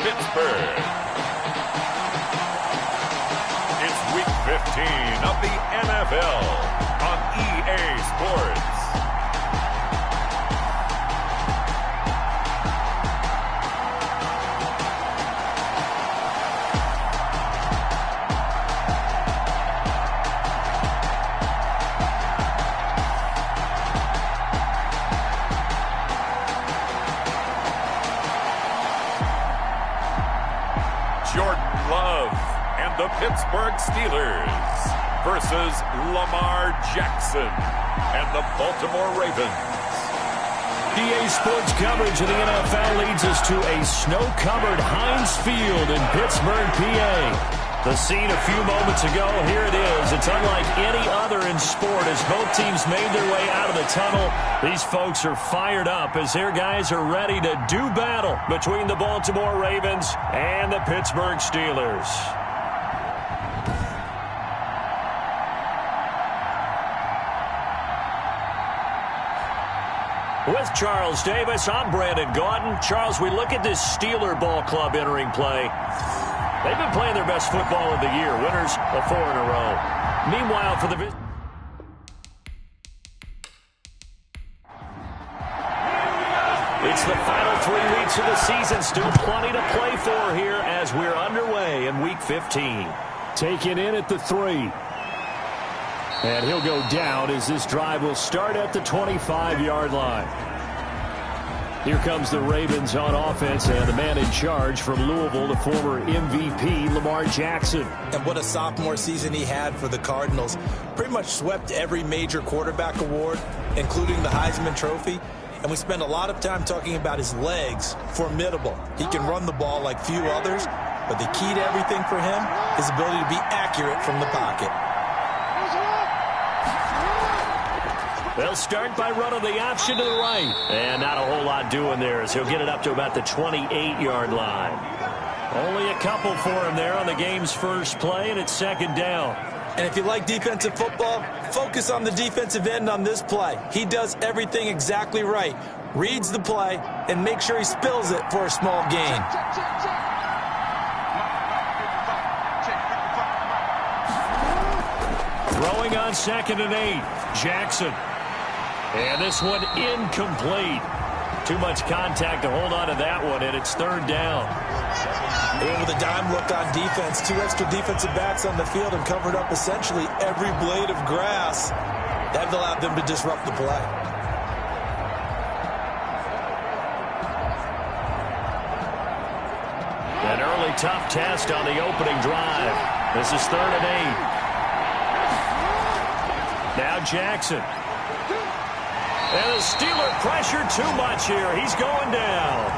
Pittsburgh. It's Week 15 of the NFL on EA Sports. Jordan Love and the Pittsburgh Steelers versus Lamar Jackson and the Baltimore Ravens. EA Sports coverage of the NFL leads us to a snow-covered Heinz Field in Pittsburgh, PA. The scene a few moments ago, here it is. It's unlike any other in sport as both teams made their way out of the tunnel. These folks are fired up as their guys are ready to do battle between the Baltimore Ravens and the Pittsburgh Steelers. With Charles Davis, I'm Brandon Gaudin. Charles, we look at this Steeler ball club entering play. They've been playing their best football of the year, winners of 4 in a row. Meanwhile, for the it's the final 3 weeks of the season. Still plenty to play for here as we're underway in Week 15. Taken in at the 3. And he'll go down as this drive will start at the 25-yard line. Here comes the Ravens on offense, and the man in charge from Louisville, the former MVP, Lamar Jackson. And what a sophomore season he had for the Cardinals. Pretty much swept every major quarterback award, including the Heisman Trophy. And we spend a lot of time talking about his legs. Formidable. He can run the ball like few others, but the key to everything for him is ability to be accurate from the pocket. They'll start by running the option to the right. And not a whole lot doing there as he'll get it up to about the 28-yard line. Only a couple for him there on the game's first play, and it's second down. And if you like defensive football, focus on the defensive end on this play. He does everything exactly right. Reads the play and makes sure he spills it for a small gain. Throwing on 2nd and 8. Jackson. And this one incomplete. Too much contact to hold on to that one, and it's 3rd down. And with a dime look on defense, 2 extra defensive backs on the field and covered up essentially every blade of grass. That allowed them to disrupt the play. An early tough test on the opening drive. This is 3rd and 8. Now Jackson. And the Steeler pressure too much here. He's going down.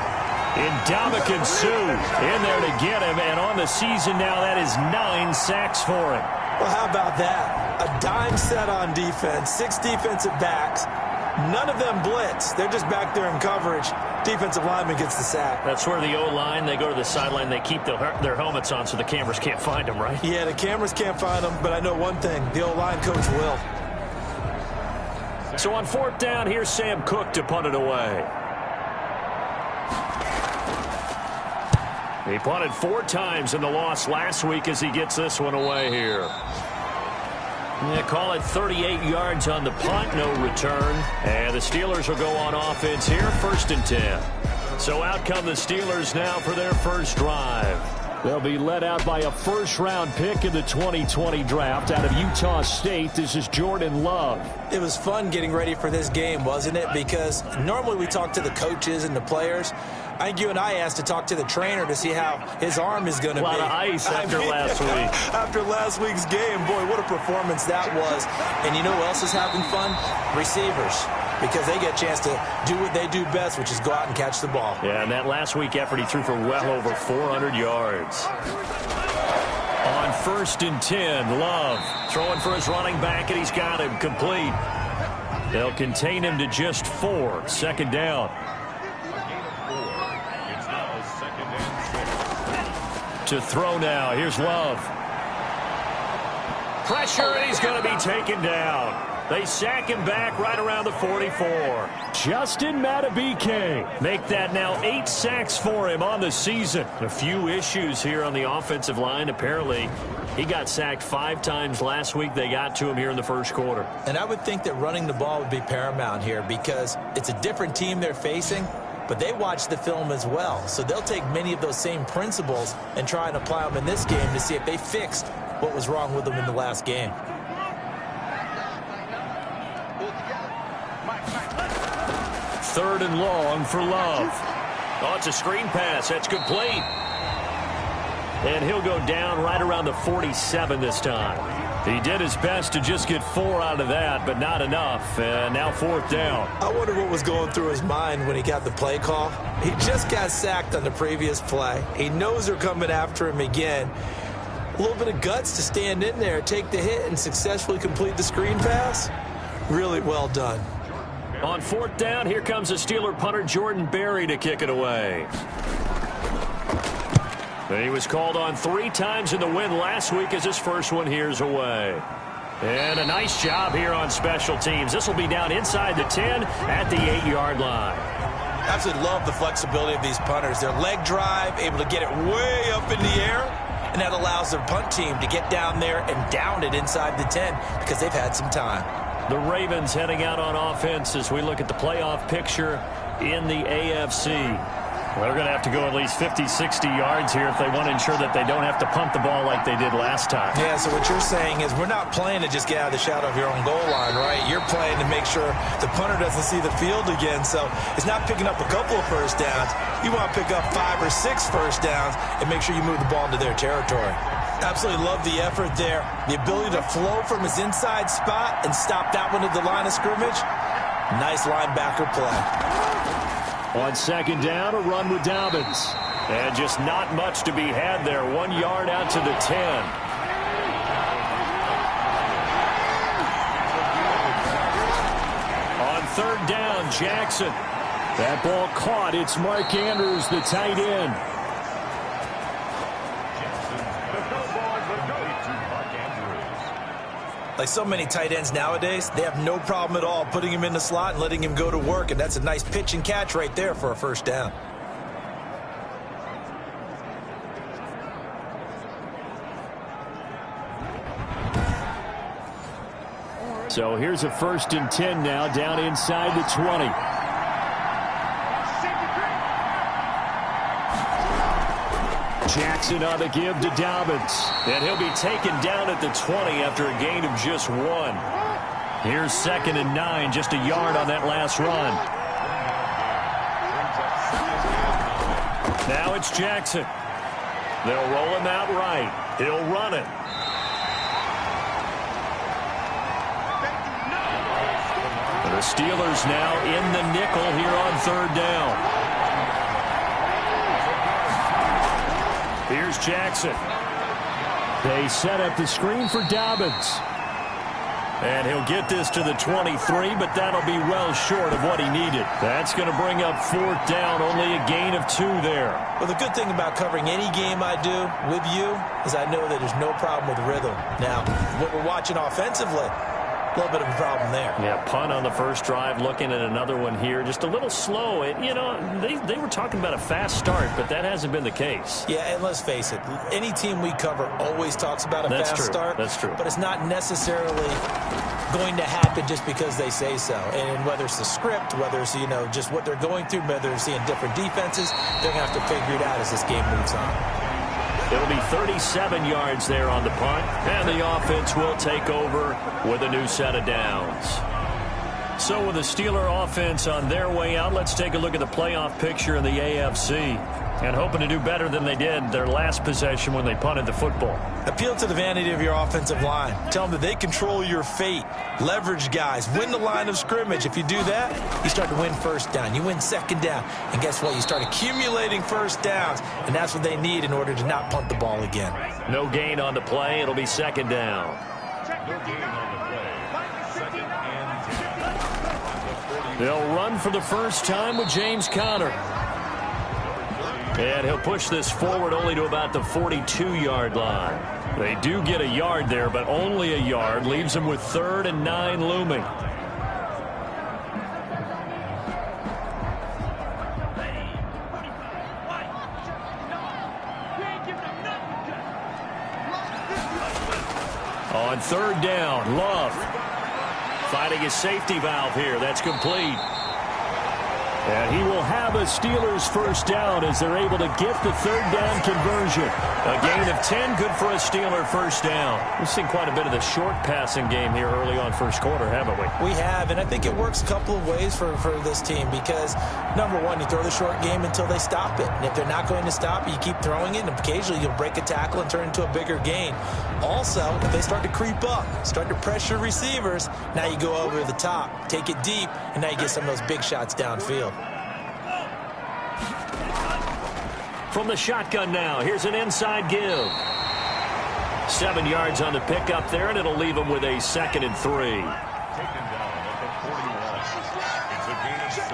Ndamukong Suh in there to get him. And on the season now, that is 9 sacks for him. Well, how about that? A dime set on defense, 6 defensive backs. None of them blitz. They're just back there in coverage. Defensive lineman gets the sack. That's where the O-line, they go to the sideline, they keep their helmets on so the cameras can't find them, right? Yeah, the cameras can't find them, but I know one thing. The O-line coach will. So on 4th down, here's Sam Cook to punt it away. He punted 4 times in the loss last week as he gets this one away here. Yeah, call it 38 yards on the punt, no return. And the Steelers will go on offense here, 1st and 10. So out come the Steelers now for their first drive. They'll be led out by a first-round pick in the 2020 draft out of Utah State. This is Jordan Love. It was fun getting ready for this game, wasn't it? Because normally we talk to the coaches and the players. I think you and I asked to talk to the trainer to see how his arm is going to be. A lot of ice after last week. After last week's game, boy, what a performance that was. And you know who else is having fun? Receivers. Because they get a chance to do what they do best, which is go out and catch the ball. Yeah, and that last week effort, he threw for well over 400 yards. On 1st and 10, Love throwing for his running back, and he's got him complete. They'll contain him to just 4. 2nd down. To throw now. Here's Love. Pressure, and he's going to be taken down. They sack him back right around the 44. Justin Madubuike. Make that now 8 sacks for him on the season. A few issues here on the offensive line. Apparently, he got sacked 5 times last week. They got to him here in the first quarter. And I would think that running the ball would be paramount here because it's a different team they're facing, but they watch the film as well. So they'll take many of those same principles and try and apply them in this game to see if they fixed what was wrong with them in the last game. Third and long for Love. Oh, it's a screen pass. That's complete. And he'll go down right around the 47 this time. He did his best to just get 4 out of that, but not enough. And now 4th down. I wonder what was going through his mind when he got the play call. He just got sacked on the previous play. He knows they're coming after him again. A little bit of guts to stand in there, take the hit, and successfully complete the screen pass. Really well done. On 4th down, here comes the Steeler punter Jordan Berry to kick it away. He was called on 3 times in the win last week as his first one here's away. And a nice job here on special teams. This will be down inside the 10 at the 8-yard line. Absolutely love the flexibility of these punters. Their leg drive, able to get it way up in the air, and that allows their punt team to get down there and down it inside the 10 because they've had some time. The Ravens heading out on offense as we look at the playoff picture in the AFC. Well, they're going to have to go at least 50, 60 yards here if they want to ensure that they don't have to punt the ball like they did last time. Yeah, so what you're saying is we're not playing to just get out of the shadow of your own goal line, right? You're playing to make sure the punter doesn't see the field again. So it's not picking up a couple of first downs. You want to pick up 5 or 6 first downs and make sure you move the ball into their territory. Absolutely love the effort there. The ability to flow from his inside spot and stop that one at the line of scrimmage. Nice linebacker play. On 2nd down, a run with Dobbins. And just not much to be had there. 1 yard out to the 10. On 3rd down, Jackson. That ball caught. It's Mark Andrews, the tight end. Like so many tight ends nowadays, they have no problem at all putting him in the slot and letting him go to work, and that's a nice pitch and catch right there for a first down. So here's a 1st and 10 now, down inside the 20. Jackson on the give to Dobbins. And he'll be taken down at the 20 after a gain of just 1. Here's 2nd and 9, just a yard on that last run. Now it's Jackson. They'll roll him out right. He'll run it. The Steelers now in the nickel here on 3rd down. Here's Jackson. They set up the screen for Dobbins. And he'll get this to the 23, but that'll be well short of what he needed. That's going to bring up 4th down, only a gain of 2 there. Well, the good thing about covering any game I do with you is I know that there's no problem with rhythm. Now, what we're watching offensively, a little bit of a problem there. Yeah, punt on the first drive, looking at another one here. Just a little slow. You know, they were talking about a fast start, but that hasn't been the case. Yeah, and let's face it, any team we cover always talks about a fast start. That's true. But it's not necessarily going to happen just because they say so. And whether it's the script, whether it's, you know, just what they're going through, whether they're seeing different defenses, they're going to have to figure it out as this game moves on. It'll be 37 yards there on the punt, and the offense will take over with a new set of downs. So with the Steeler offense on their way out, let's take a look at the playoff picture in the AFC. And hoping to do better than they did their last possession when they punted the football. Appeal to the vanity of your offensive line. Tell them that they control your fate. Leverage guys. Win the line of scrimmage. If you do that, you start to win first down. You win second down. And guess what? You start accumulating first downs. And that's what they need in order to not punt the ball again. No gain on the play. It'll be 2nd down. No gain on the play. 2nd and 10. They'll run for the first time with James Conner. And he'll push this forward only to about the 42-yard line. They do get a yard there, but only a yard. Leaves them with 3rd and 9 looming. On 3rd down, Love finding his safety valve here. That's complete. And he will have a Steelers first down as they're able to get the 3rd down conversion. A gain of 10, good for a Steeler first down. We've seen quite a bit of the short passing game here early on first quarter, haven't we? We have, and I think it works a couple of ways for this team because, number one, you throw the short game until they stop it. And if they're not going to stop it, you keep throwing it, and occasionally you'll break a tackle and turn it into a bigger gain. Also, if they start to creep up, start to pressure receivers, now you go over the top, take it deep, and now you get some of those big shots downfield. From the shotgun now, here's an inside give. 7 yards on the pickup there, and it'll leave him with a 2nd and 3. Taken down at the 41. It's a gain of 7.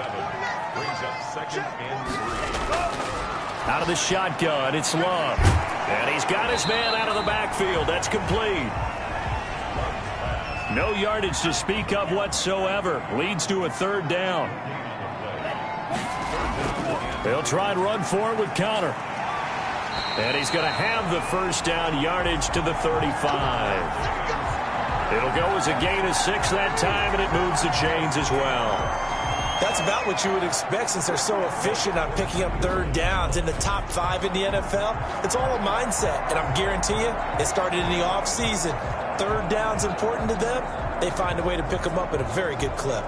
Brings up 2nd and 3. Out of the shotgun, it's Love. And he's got his man out of the backfield. That's complete. No yardage to speak of whatsoever. Leads to a 3rd down. They'll try and run for it with Conner. And he's going to have the first down, yardage to the 35. It'll go as a gain of 6 that time, and it moves the chains as well. That's about what you would expect since they're so efficient on picking up 3rd downs in the top 5 in the NFL. It's all a mindset, and I'm guarantee you it started in the offseason. 3rd down's important to them. They find a way to pick them up at a very good clip.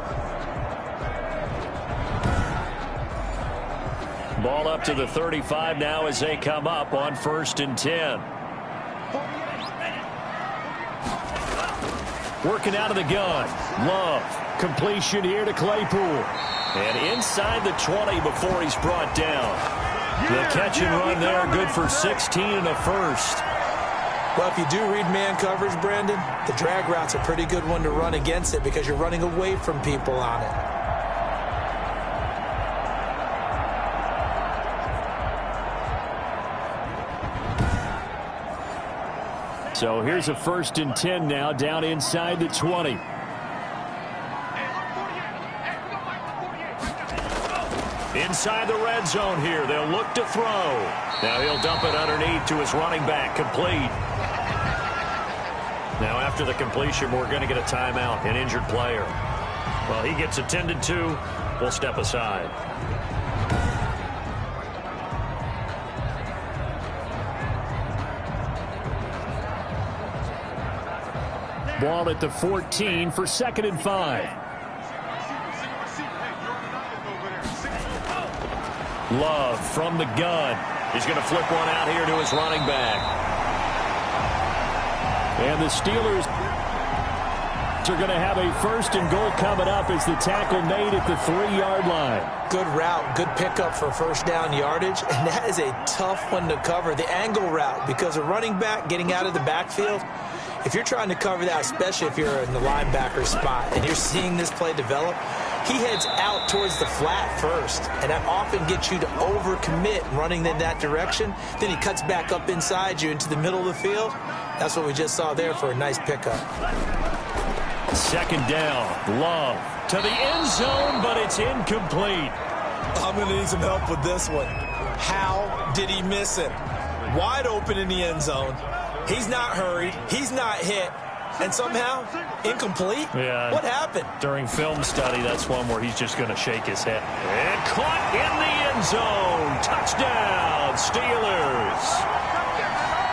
Ball up to the 35 now as they come up on 1st and 10. Working out of the gun. Love. Completion here to Claypool. And inside the 20 before he's brought down. The catch and run there, good for 16 and a first. Well, if you do read man coverage, Brandon, the drag route's a pretty good one to run against it because you're running away from people on it. So here's a 1st and 10 now down inside the 20. Inside the red zone here. They'll look to throw. Now he'll dump it underneath to his running back. Complete. Now after the completion, we're going to get a timeout, an injured player. Well, he gets attended to. We'll step aside. Ball at the 14 for 2nd and 5. Love from the gun. He's going to flip one out here to his running back. And the Steelers are going to have a 1st and goal coming up as the tackle made at the 3-yard line. Good route, good pickup for 1st down yardage, and that is a tough one to cover. The angle route, because a running back getting out of the backfield, if you're trying to cover that, especially if you're in the linebacker spot and you're seeing this play develop, he heads out towards the flat first, and that often gets you to overcommit running in that direction. Then he cuts back up inside you into the middle of the field. That's what we just saw there for a nice pickup. 2nd down, Love to the end zone, but it's incomplete. I'm going to need some help with this one. How did he miss it? Wide open in the end zone. He's not hurried. He's not hit. And somehow, incomplete? Yeah. What happened? During film study, that's one where he's just going to shake his head. And caught in the end zone. Touchdown, Steelers.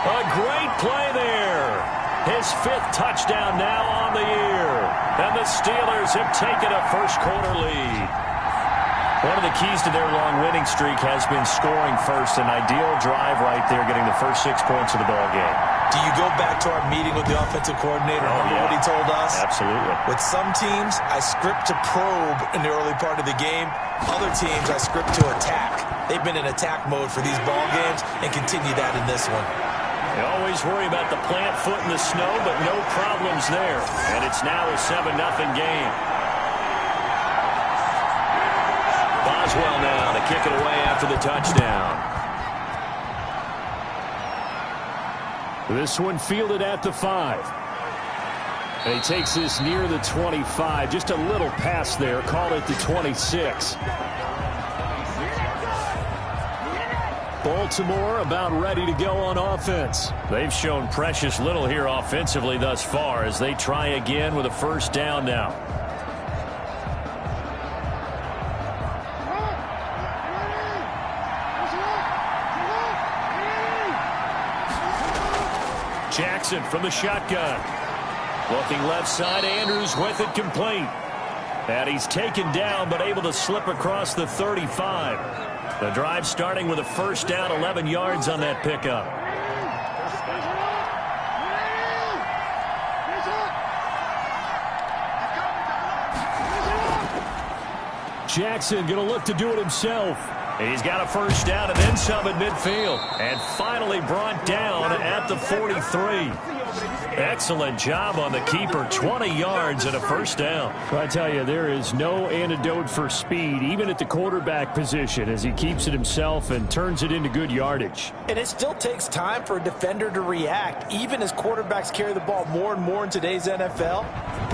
A great play there. His 5th touchdown now on the year. And the Steelers have taken a first quarter lead. One of the keys to their long winning streak has been scoring first. An ideal drive right there, getting the first 6 points of the ball game. Do you go back to our meeting with the offensive coordinator? Remember what he told us? Absolutely. With some teams, I script to probe in the early part of the game. Other teams, I script to attack. They've been in attack mode for these ball games and continue that in this one. They always worry about the plant foot in the snow, but no problems there. And it's now a 7-0 game. Boswell now to kick it away after the touchdown. This one fielded at the 5. And he takes this near the 25. Just a little pass there. Call it the 26. Baltimore about ready to go on offense. They've shown precious little here offensively thus far as they try again with a first down now. Jackson from the shotgun. Looking left side, Andrews with it complete. And he's taken down but able to slip across the 35. The drive starting with a first down, 11 yards on that pickup. Jackson going to look to do it himself. He's got a first down and then some at midfield. And finally brought down at the 43. Excellent job on the keeper. 20 yards and a first down. I tell you, there is no antidote for speed, even at the quarterback position, as he keeps it himself and turns it into good yardage. And it still takes time for a defender to react. Even as quarterbacks carry the ball more and more in today's NFL,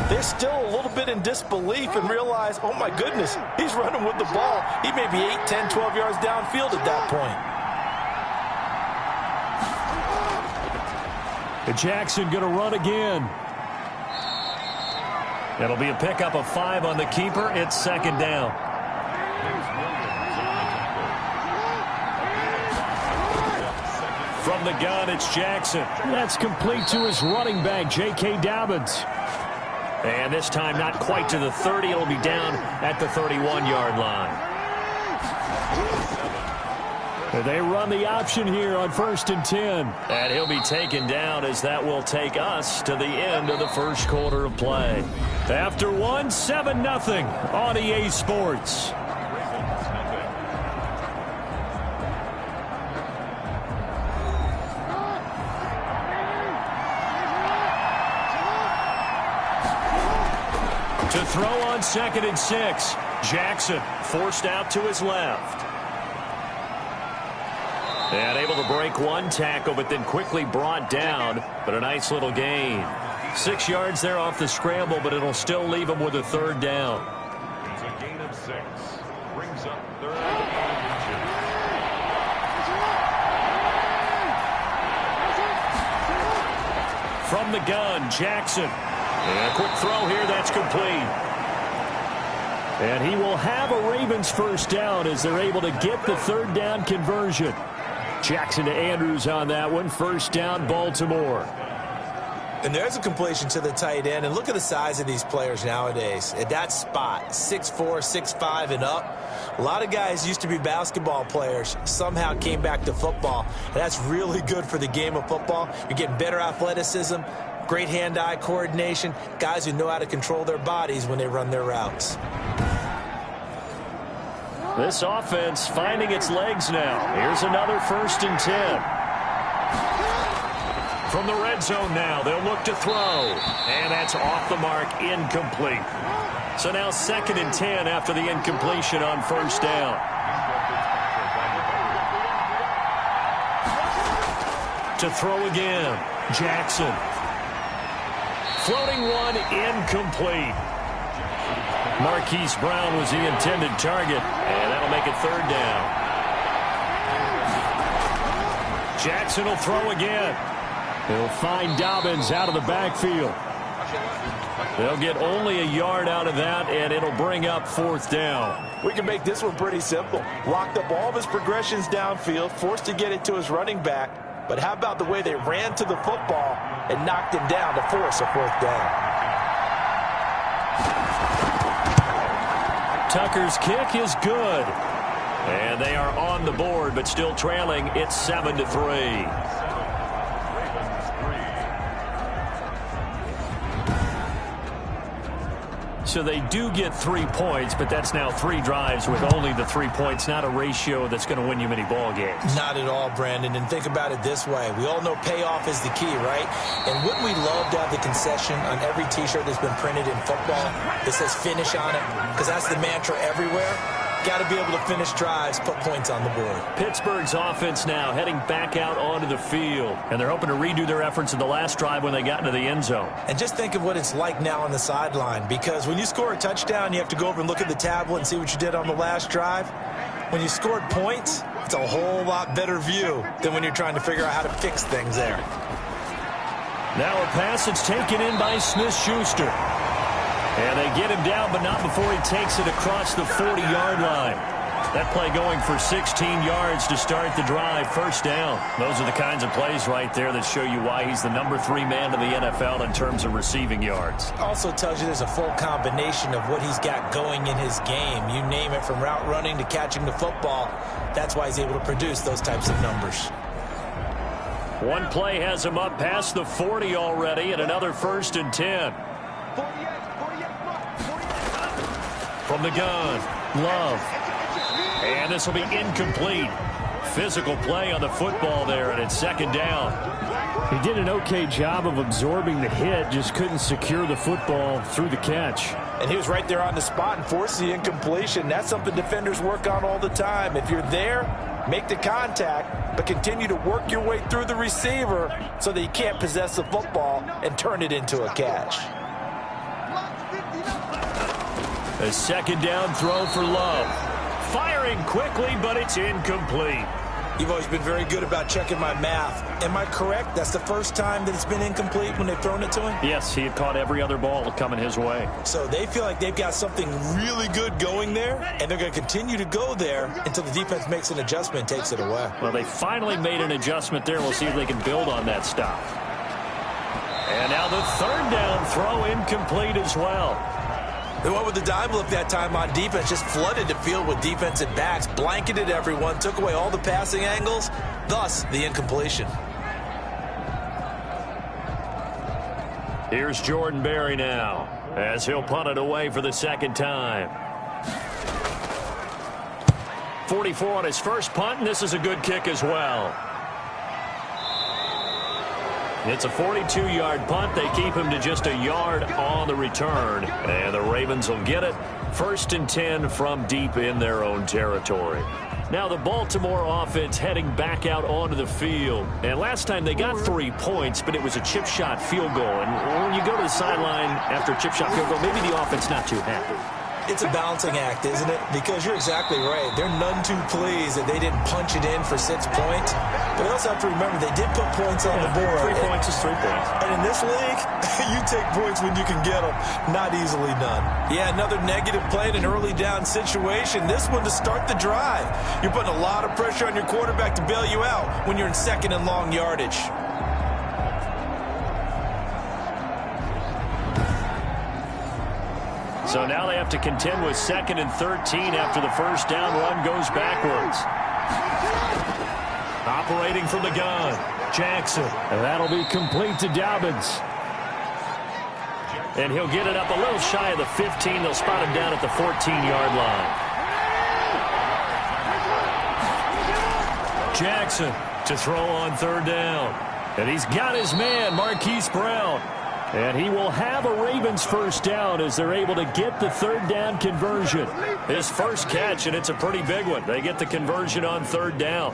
they're still a little bit in disbelief and realize, oh my goodness, he's running with the ball. He may be 8, 10, 12 yards downfield at that point. And Jackson going to run again. It'll be a pickup of 5 on the keeper. It's second down. From the gun, it's Jackson. That's complete to his running back, J.K. Dobbins. And this time not quite to the 30. It'll be down at the 31-yard line. They run the option here on 1st and 10. And he'll be taken down as that will take us to the end of the first quarter of play. After 1, 7-0 on EA Sports. To throw on 2nd and 6. Jackson forced out to his left. And able to break one tackle, but then quickly brought down. But a nice little gain. 6 yards there off the scramble, but it'll still leave him with a third down. It's a gain of 6. Brings up 3rd and 2. From the gun, Jackson. And a quick throw here, that's complete. And he will have a Ravens first down as they're able to get the third down conversion. Jackson to Andrews on that one. First down, Baltimore. And there's a completion to the tight end. And look at the size of these players nowadays. At that spot, 6'4", 6'5", and up. A lot of guys used to be basketball players, somehow came back to football. And that's really good for the game of football. You're getting better athleticism, great hand-eye coordination, guys who know how to control their bodies when they run their routes. This offense finding its legs now. Here's another 1st and 10. From the red zone now, they'll look to throw. And that's off the mark, incomplete. So now 2nd and 10 after the incompletion on first down. To throw again, Jackson. Floating one, incomplete. Marquise Brown was the intended target, and that'll make it third down. Jackson will throw again. He'll find Dobbins out of the backfield. They'll get only a yard out of that, and it'll bring up 4th down. We can make this one pretty simple. Locked up all of his progressions downfield, forced to get it to his running back. But how about the way they ran to the football and knocked him down to force a 4th down? Tucker's kick is good. And they are on the board, but still trailing. It's 7-3. So they do get 3 points, but that's now 3 drives with only the 3 points. Not a ratio that's going to win you many ball games. Not at all, Brandon. And think about it this way. We all know payoff is the key, right? And wouldn't we love to have the concession on every T-shirt that's been printed in football that says finish on it? Because that's the mantra everywhere. Got to be able to finish drives, put points on the board. Pittsburgh's offense now heading back out onto the field. And they're hoping to redo their efforts in the last drive when they got into the end zone. And just think of what it's like now on the sideline, because when you score a touchdown, you have to go over and look at the tablet and see what you did on the last drive. When you scored points, it's a whole lot better view than when you're trying to figure out how to fix things there. Now a pass that's taken in by Smith-Schuster. And they get him down, but not before he takes it across the 40-yard line. That play going for 16 yards to start the drive, first down. Those are the kinds of plays right there that show you why he's the number 3 man in the NFL in terms of receiving yards. Also tells you there's a full combination of what he's got going in his game. You name it, from route running to catching the football. That's why he's able to produce those types of numbers. One play has him up past the 40 already, and another 1st and 10. From the gun, Love. And this will be incomplete. Physical play on the football there, and it's 2nd down. He did an okay job of absorbing the hit, just couldn't secure the football through the catch. And he was right there on the spot and forced the incompletion. That's something defenders work on all the time. If you're there, make the contact, but continue to work your way through the receiver so that you can't possess the football and turn it into a catch. A 2nd down throw for Love. Firing quickly, but it's incomplete. You've always been very good about checking my math. Am I correct? That's the first time that it's been incomplete when they've thrown it to him? Yes, he had caught every other ball coming his way. So they feel like they've got something really good going there, and they're going to continue to go there until the defense makes an adjustment and takes it away. Well, they finally made an adjustment there. We'll see if they can build on that stop. And now the 3rd down throw incomplete as well. They went with the dime look that time on defense, just flooded the field with defensive backs, blanketed everyone, took away all the passing angles, thus the incompletion. Here's Jordan Berry now, as he'll punt it away for the 2nd time. 44 on his first punt, and this is a good kick as well. It's a 42-yard punt. They keep him to just a yard on the return. And the Ravens will get it. 1st and 10 from deep in their own territory. Now the Baltimore offense heading back out onto the field. And last time they got 3 points, but it was a chip shot field goal. And when you go to the sideline after a chip shot field goal, maybe the offense not too happy. It's a balancing act, isn't it? Because you're exactly right. They're none too pleased that they didn't punch it in for 6 points. But they also have to remember they did put points on the board. 3 points is 3 points. And in this league, you take points when you can get them. Not easily done. Yeah, another negative play in an early down situation. This one to start the drive. You're putting a lot of pressure on your quarterback to bail you out when you're in 2nd and long yardage. So now they have to contend with 2nd and 13 after the 1st down run goes backwards. Operating from the gun, Jackson. And that'll be complete to Dobbins. And he'll get it up a little shy of the 15. They'll spot him down at the 14-yard line. Jackson to throw on 3rd down. And he's got his man, Marquise Brown. And he will have a Ravens 1st down as they're able to get the 3rd down conversion. His first catch, and it's a pretty big one. They get the conversion on 3rd down.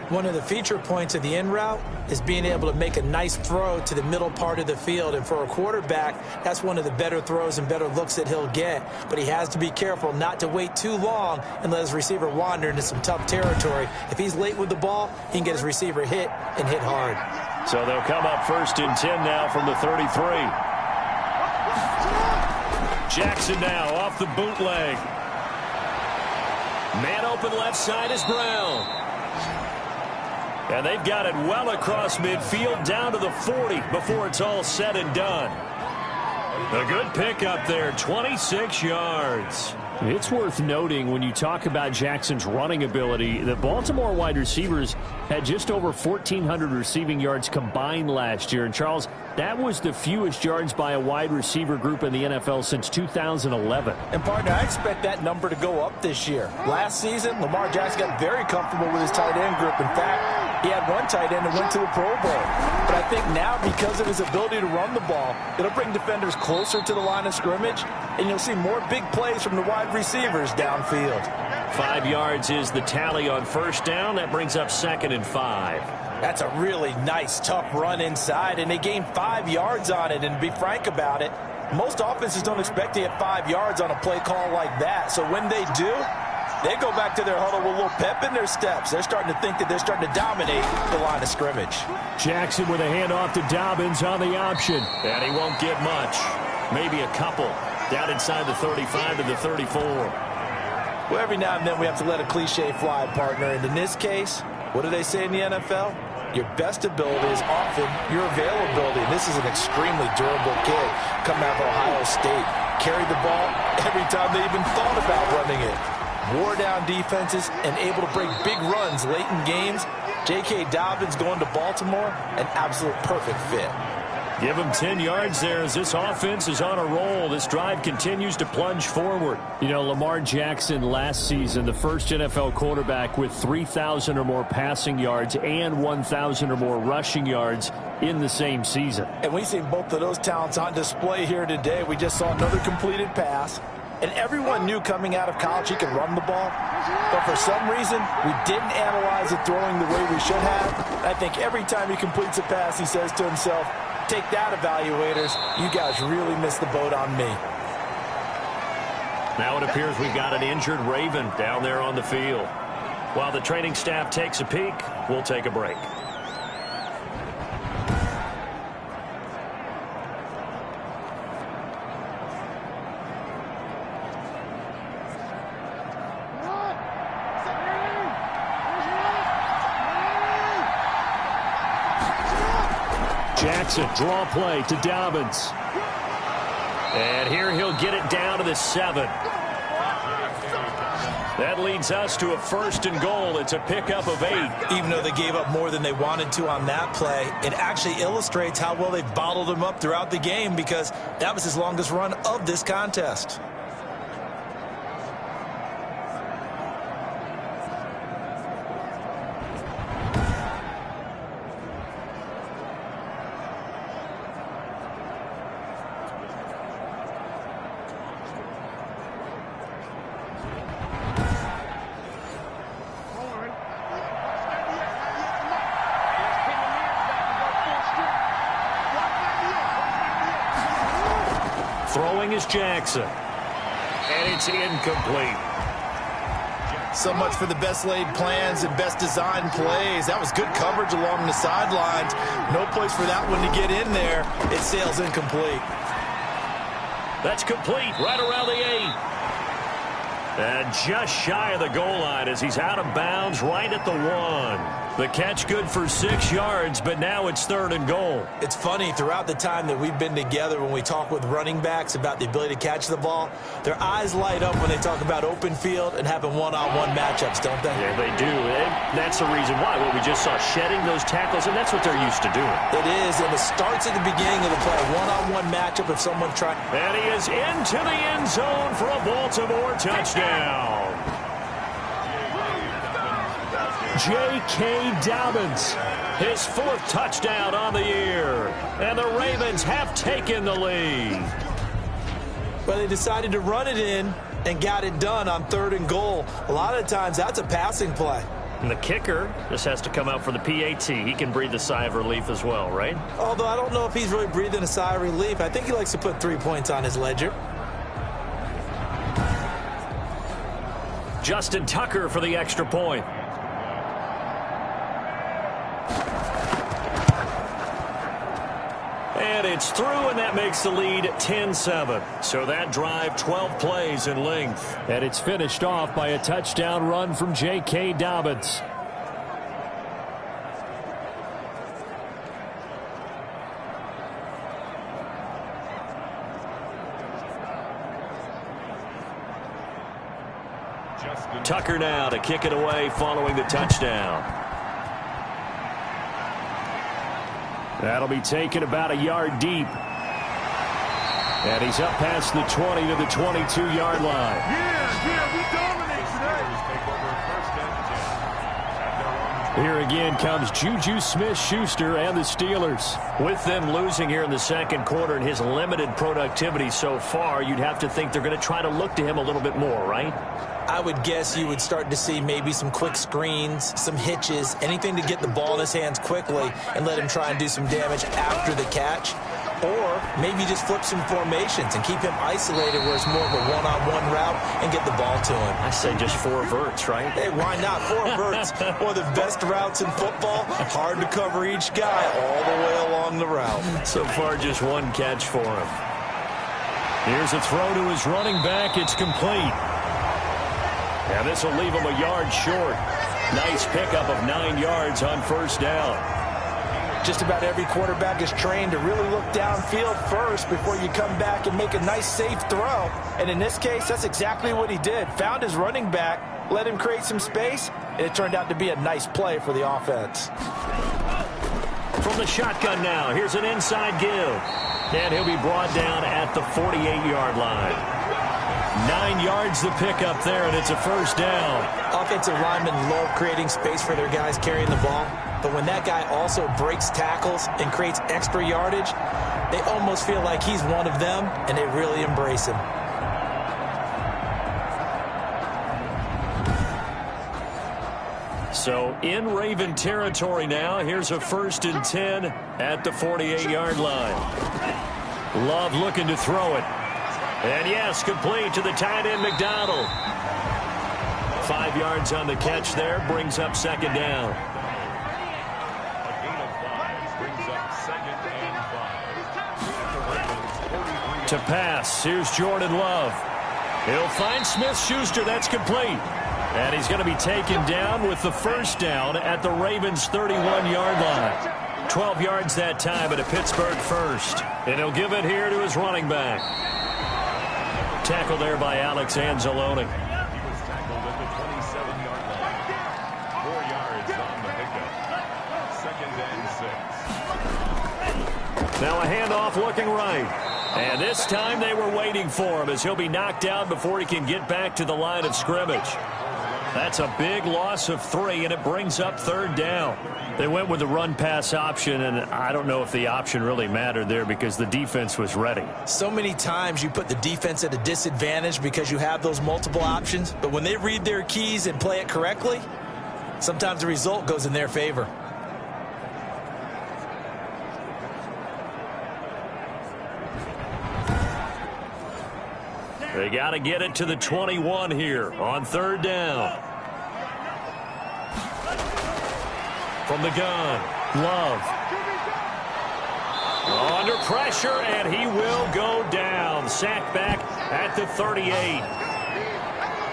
One of the feature points of the in route is being able to make a nice throw to the middle part of the field. And for a quarterback, that's one of the better throws and better looks that he'll get. But he has to be careful not to wait too long and let his receiver wander into some tough territory. If he's late with the ball, he can get his receiver hit and hit hard. So they'll come up 1st and 10 now from the 33. Jackson now off the bootleg. Man open left side is Brown. And they've got it well across midfield down to the 40 before it's all said and done. A good pickup there, 26 yards. It's worth noting when you talk about Jackson's running ability, the Baltimore wide receivers had just over 1,400 receiving yards combined last year. And, Charles, that was the fewest yards by a wide receiver group in the NFL since 2011. And, partner, I expect that number to go up this year. Last season, Lamar Jackson got very comfortable with his tight end group. In fact, He had one tight end that went to the Pro Bowl. But I think now, because of his ability to run the ball, it'll bring defenders closer to the line of scrimmage, and you'll see more big plays from the wide receivers downfield. 5 yards is the tally on first down. That brings up 2nd and 5. That's a really nice, tough run inside, and they gained 5 yards on it. And to be frank about it, most offenses don't expect to get 5 yards on a play call like that. So when they do, they go back to their huddle with a little pep in their steps. They're starting to think that they're starting to dominate the line of scrimmage. Jackson with a handoff to Dobbins on the option. And he won't get much. Maybe a couple. Down inside the 35 to the 34. Well, every now and then we have to let a cliche fly, partner. And in this case, what do they say in the NFL? Your best ability is often your availability. And this is an extremely durable kid coming out of Ohio State. Carried the ball every time they even thought about running it. Wore down defenses and able to break big runs late in games. J.K. Dobbins going to Baltimore, an absolute perfect fit. Give him 10 yards there as this offense is on a roll. This drive continues to plunge forward. You know, Lamar Jackson last season, the first NFL quarterback with 3,000 or more passing yards and 1,000 or more rushing yards in the same season. And we've seen both of those talents on display here today. We just saw another completed pass. And everyone knew coming out of college he could run the ball. But for some reason, we didn't analyze it throwing the way we should have. And I think every time he completes a pass, he says to himself, take that, evaluators. You guys really missed the boat on me. Now it appears we've got an injured Raven down there on the field. While the training staff takes a peek, we'll take a break. Jackson, draw play to Dobbins. And here he'll get it down to the 7. That leads us to a 1st and goal. It's a pickup of 8. Even though they gave up more than they wanted to on that play, it actually illustrates how well they've bottled him up throughout the game, because that was his longest run of this contest. Throwing is Jackson. And it's incomplete. So much for the best laid plans and best designed plays. That was good coverage along the sidelines. No place for that one to get in there. It sails incomplete. That's complete right around the 8. And just shy of the goal line as he's out of bounds right at the 1. The catch good for 6 yards, but now it's 3rd and goal. It's funny, throughout the time that we've been together, when we talk with running backs about the ability to catch the ball, their eyes light up when they talk about open field and having one-on-one matchups, don't they? Yeah, they do. And that's the reason why. What we just saw, shedding those tackles, and that's what they're used to doing. It is, and it starts at the beginning of the play. One-on-one matchup if someone tries. And he is into the end zone for a Baltimore touchdown. J.K. Dobbins. His 4th touchdown on the year. And the Ravens have taken the lead. But they decided to run it in and got it done on 3rd and goal. A lot of times that's a passing play. And the kicker just has to come out for the PAT. He can breathe a sigh of relief as well, right? Although I don't know if he's really breathing a sigh of relief. I think he likes to put 3 points on his ledger. Justin Tucker for the extra point. And it's through, and that makes the lead 10-7. So that drive, 12 plays in length. And it's finished off by a touchdown run from J.K. Dobbins. Tucker now to kick it away following the touchdown. That'll be taken about a yard deep. And he's up past the 20 to the 22-yard line. We dominate today. Take over 1st and 10 at their own Here again comes Juju Smith-Schuster and the Steelers. With them losing here in the second quarter and his limited productivity so far, you'd have to think they're going to try to look to him a little bit more, right? I would guess you would start to see maybe some quick screens, some hitches, anything to get the ball in his hands quickly and let him try and do some damage after the catch. Or maybe just flip some formations and keep him isolated where it's more of a one-on-one route and get the ball to him. I say just 4 verts, right? Hey, why not? 4 verts, one of the best routes in football. Hard to cover each guy all the way along the route. So far, just 1 catch for him. Here's a throw to his running back. It's complete. And this will leave him a yard short. Nice pickup of 9 yards on first down. Just about every quarterback is trained to really look downfield first before you come back and make a nice, safe throw. And in this case, that's exactly what he did. Found his running back, let him create some space, and it turned out to be a nice play for the offense. From the shotgun now, here's an inside give. And he'll be brought down at the 48-yard line. 9 yards to pick up there, and it's a first down. Offensive linemen love creating space for their guys carrying the ball. But when that guy also breaks tackles and creates extra yardage, they almost feel like he's one of them, and they really embrace him. So in Raven territory now, here's a 1st and 10 at the 48-yard line. Love looking to throw it. And yes, complete to the tight end, McDonald. 5 yards on the catch there, brings up second down. A gain of 5 brings up 2nd and 5. To pass, here's Jordan Love. He'll find Smith-Schuster, that's complete. And he's going to be taken down with the first down at the Ravens' 31-yard line. 12 yards that time at a Pittsburgh first. And he'll give it here to his running back. Tackle there by Alex Anzalone. He was tackled at the 27-yard line. 4 yards on the pickup. 2nd and 6. Now a handoff looking right. And this time they were waiting for him as he'll be knocked down before he can get back to the line of scrimmage. That's a big loss of 3, and it brings up 3rd down. They went with the run-pass option, and I don't know if the option really mattered there because the defense was ready. So many times you put the defense at a disadvantage because you have those multiple options, but when they read their keys and play it correctly, sometimes the result goes in their favor. They got to get it to the 21 here on 3rd down. From the gun, Love. Under pressure, and he will go down. Sacked back at the 38.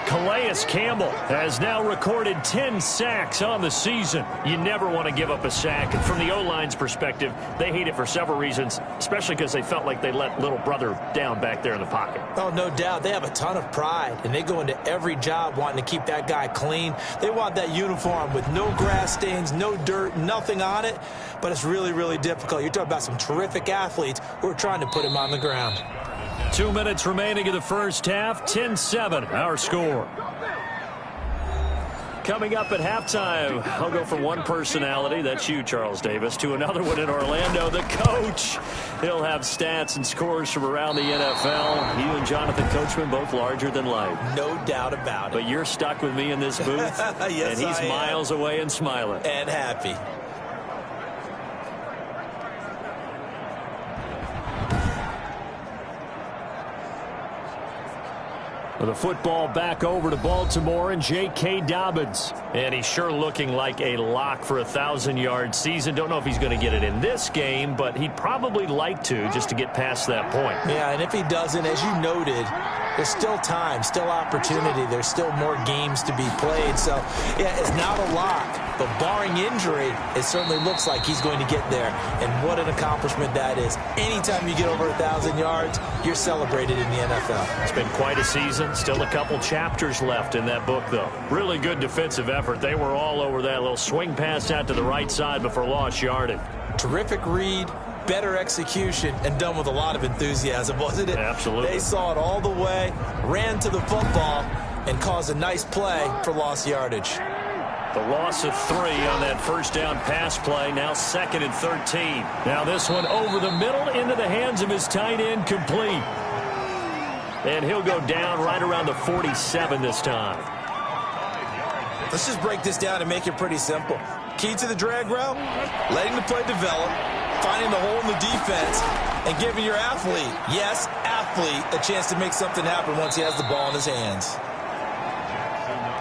Calais Campbell has now recorded 10 sacks on the season. You never want to give up a sack. And from the O-line's perspective, they hate it for several reasons, especially because they felt like they let little brother down back there in the pocket. Oh, no doubt. They have a ton of pride, and they go into every job wanting to keep that guy clean. They want that uniform with no grass stains, no dirt, nothing on it. But it's really, really difficult. You're talking about some terrific athletes who are trying to put him on the ground. 2 minutes remaining in the first half. 10-7, our score. Coming up at halftime, I'll go from one personality, that's you, Charles Davis, to another one in Orlando, the coach. He'll have stats and scores from around the NFL. You and Jonathan Coachman, both larger than life. No doubt about it. But you're stuck with me in this booth, yes, and he's miles away and smiling. And happy. The football back over to Baltimore and J.K. Dobbins. And he's sure looking like a lock for a 1,000-yard season. Don't know if he's going to get it in this game, but he'd probably like to just to get past that point. Yeah, and if he doesn't, as you noted, there's still time, still opportunity. There's still more games to be played. So, yeah, it's not a lock. But barring injury, it certainly looks like he's going to get there. And what an accomplishment that is. Anytime you get over 1,000 yards, you're celebrated in the NFL. It's been quite a season. Still a couple chapters left in that book, though. Really good defensive effort. They were all over that little swing pass out to the right side before lost yardage. Terrific read, better execution, and done with a lot of enthusiasm, wasn't it? Absolutely. They saw it all the way, ran to the football, and caused a nice play for lost yardage. The loss of 3 on that first down pass play. Now 2nd and 13. Now this one over the middle into the hands of his tight end, complete. And he'll go down right around the 47 this time. Let's just break this down and make it pretty simple. Key to the drag route, letting the play develop, finding the hole in the defense, and giving your athlete, yes, athlete, a chance to make something happen once he has the ball in his hands.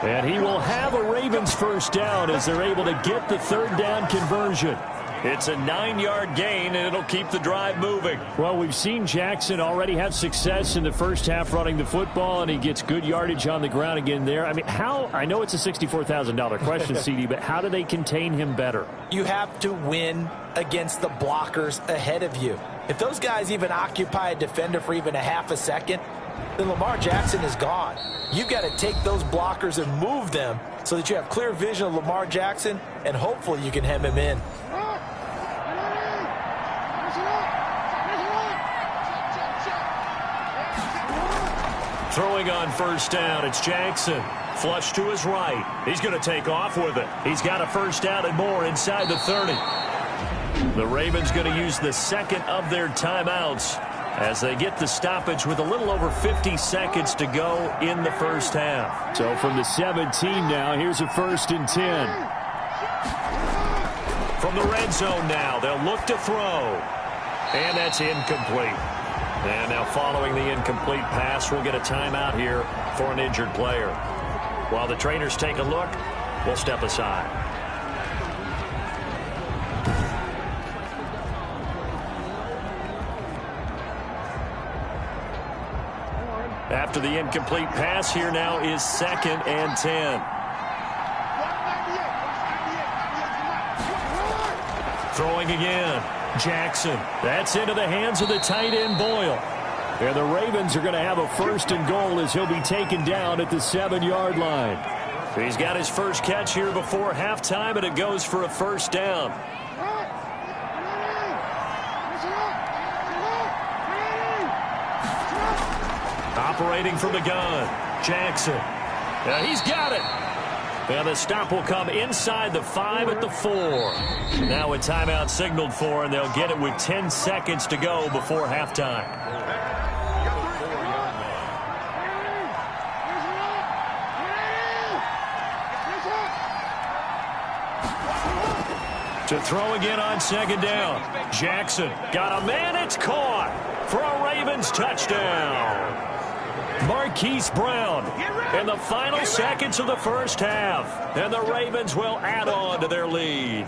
And he will have a Ravens first down as they're able to get the third down conversion. It's a 9-yard gain, and it'll keep the drive moving. Well, we've seen Jackson already have success in the first half running the football, and he gets good yardage on the ground again there. I mean, I know it's a $64,000 question, CD, but how do they contain him better? You have to win against the blockers ahead of you. If those guys even occupy a defender for even a half a second, then Lamar Jackson is gone. You've got to take those blockers and move them so that you have clear vision of Lamar Jackson, and hopefully you can hem him in. Throwing on first down, it's Jackson. Flush to his right. He's going to take off with it. He's got a first down and more inside the 30. The Ravens going to use the second of their timeouts as they get the stoppage with a little over 50 seconds to go in the first half. So from the 17 now, here's a 1st and 10. From the red zone now, they'll look to throw. And that's incomplete. And now following the incomplete pass, we'll get a timeout here for an injured player. While the trainers take a look, we'll step aside. After the incomplete pass, here now is 2nd and 10. Throwing again. Jackson. That's into the hands of the tight end, Boyle. And the Ravens are going to have a 1st and goal as he'll be taken down at the 7-yard line. He's got his first catch here before halftime, and it goes for a first down. Operating from the gun, Jackson. He's got it. And the stop will come inside the 5 at the 4. Now a timeout signaled for, and they'll get it with 10 seconds to go before halftime. To throw again on 2nd down. Jackson got a man. It's caught for a Ravens touchdown. Marquise Brown in the final seconds of the first half. And the Ravens will add on to their lead.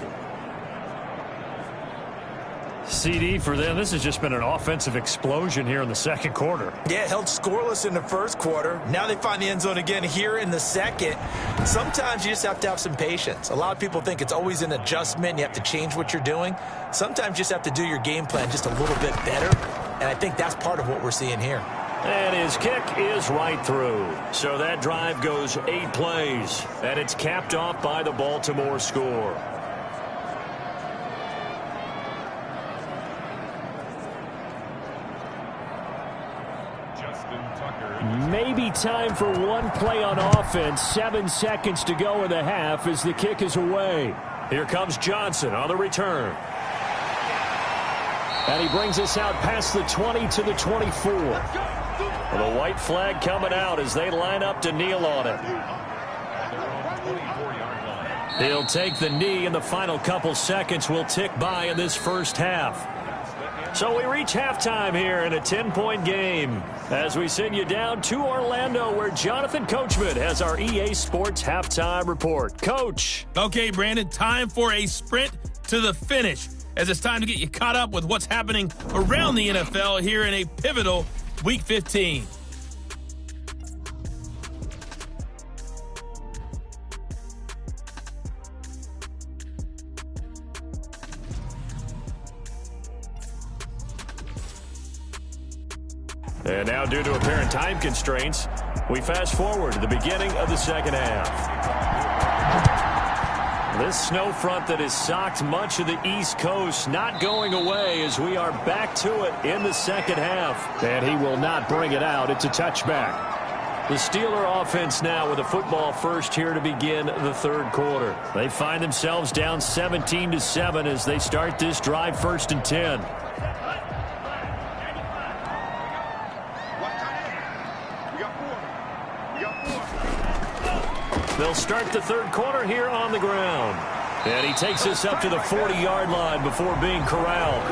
CD, for them, this has just been an offensive explosion here in the second quarter. Yeah, held scoreless in the first quarter. Now they find the end zone again here in the second. Sometimes you just have to have some patience. A lot of people think it's always an adjustment. You have to change what you're doing. Sometimes you just have to do your game plan just a little bit better. And I think that's part of what we're seeing here. And his kick is right through. So that drive goes 8 plays. And it's capped off by the Baltimore score. Maybe time for one play on offense. 7 seconds to go in the half as the kick is away. Here comes Johnson on the return. And he brings us out past the 20 to the 24. Well, the white flag coming out as they line up to kneel on it. He'll take the knee, and the final couple seconds will tick by in this first half. So we reach halftime here in a 10-point game as we send you down to Orlando, where Jonathan Coachman has our EA Sports halftime report. Coach. Okay, Brandon, time for a sprint to the finish, as it's time to get you caught up with what's happening around the NFL here in a pivotal Week 15. And now, due to apparent time constraints, we fast forward to the beginning of the second half. This snow front that has socked much of the East Coast not going away as we are back to it in the second half. And he will not bring it out. It's a touchback. The Steeler offense now with the football first here to begin the third quarter. They find themselves down 17-7 as they start this drive, 1st and 10. They'll start the third quarter here on the ground. And he takes this up to the 40-yard line before being corralled.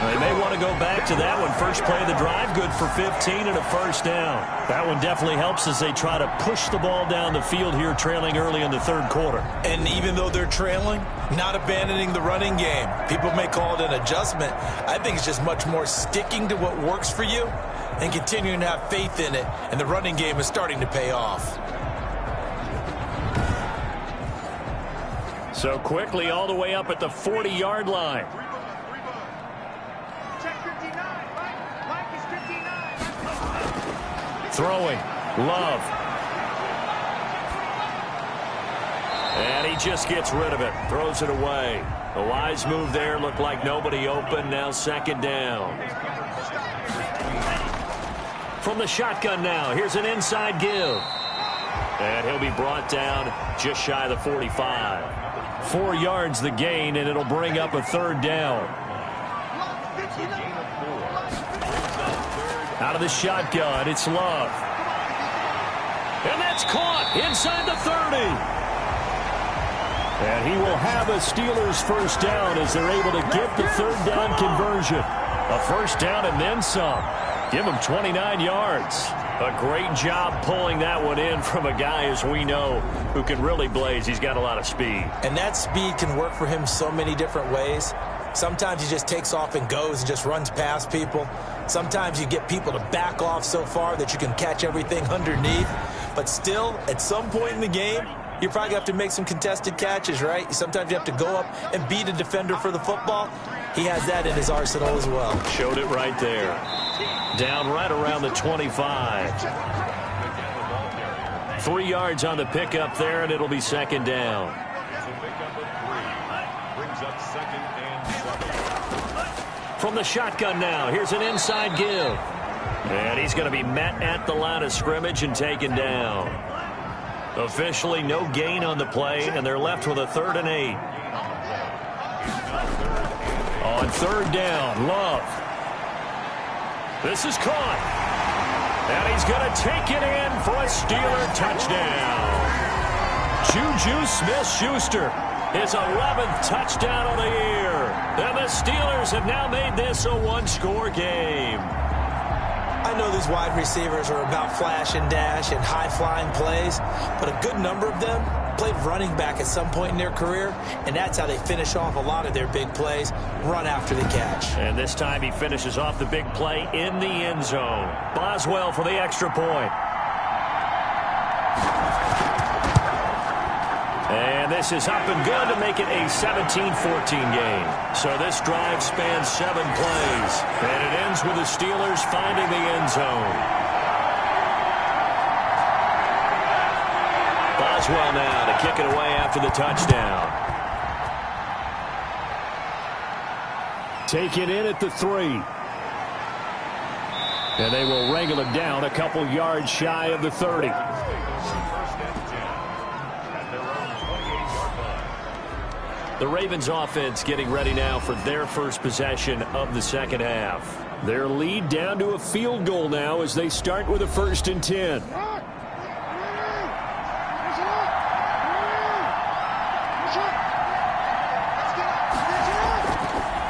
They may want to go back to that one. First play of the drive, good for 15 and a first down. That one definitely helps as they try to push the ball down the field here, trailing early in the third quarter. And even though they're trailing, not abandoning the running game. People may call it an adjustment. I think it's just much more sticking to what works for you and continuing to have faith in it. And the running game is starting to pay off. So quickly all the way up at the 40-yard line. Throwing. Love. And he just gets rid of it. Throws it away. A wise move there. Looked like nobody open. Now 2nd down. From the shotgun now. Here's an inside give. And he'll be brought down just shy of the 45. 4 yards the gain, and it'll bring up a 3rd down. Out of the shotgun, it's Love. And that's caught inside the 30. And he will have a Steelers first down as they're able to get the 3rd down conversion. A first down and then some. Give him 29 yards. A great job pulling that one in from a guy, as we know, who can really blaze. He's got a lot of speed. And that speed can work for him so many different ways. Sometimes he just takes off and goes and just runs past people. Sometimes you get people to back off so far that you can catch everything underneath. But still, at some point in the game, you probably have to make some contested catches, right? Sometimes you have to go up and beat a defender for the football. He has that in his arsenal as well. Showed it right there. Down right around the 25. 3 yards on the pickup there, and it'll be 2nd down. From the shotgun now, here's an inside give. And he's going to be met at the line of scrimmage and taken down. Officially no gain on the play, and they're left with a 3rd and 8. On 3rd down, Love. This is caught. And he's going to take it in for a Steeler touchdown. Juju Smith-Schuster, his 11th touchdown of the year. And the Steelers have now made this a one-score game. I know these wide receivers are about flash and dash and high-flying plays, but a good number of them played running back at some point in their career, and that's how they finish off a lot of their big plays, run after the catch. And this time he finishes off the big play in the end zone. Boswell for the extra point. And this is up and good to make it a 17-14 game. So this drive spans 7 plays, and it ends with the Steelers finding the end zone. Boswell now to kick it away after the touchdown. Take it in at the 3. And they will wrangle it down a couple yards shy of the 30. The Ravens offense getting ready now for their first possession of the 2nd half. Their lead down to a field goal now as they start with a 1st and 10.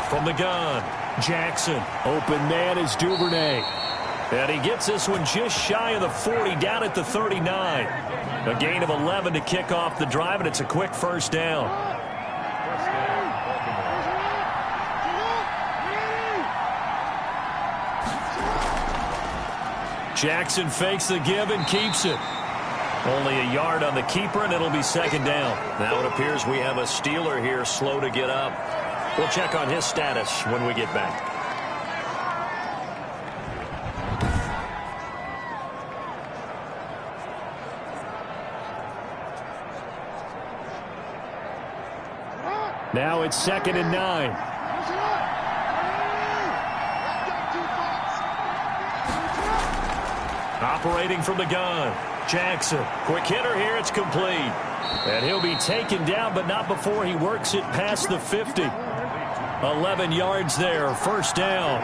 From the gun, Jackson. Open man is Duvernay. And he gets this one just shy of the 40, down at the 39. A gain of 11 to kick off the drive, and it's a quick first down. Jackson fakes the give and keeps it. Only a yard on the keeper, and it'll be 2nd down. Now it appears we have a Steeler here slow to get up. We'll check on his status when we get back. Now it's 2nd and 9. operating from the gun. Jackson, quick hitter here. It's complete. And he'll be taken down, but not before he works it past the 50. 11 yards there, first down.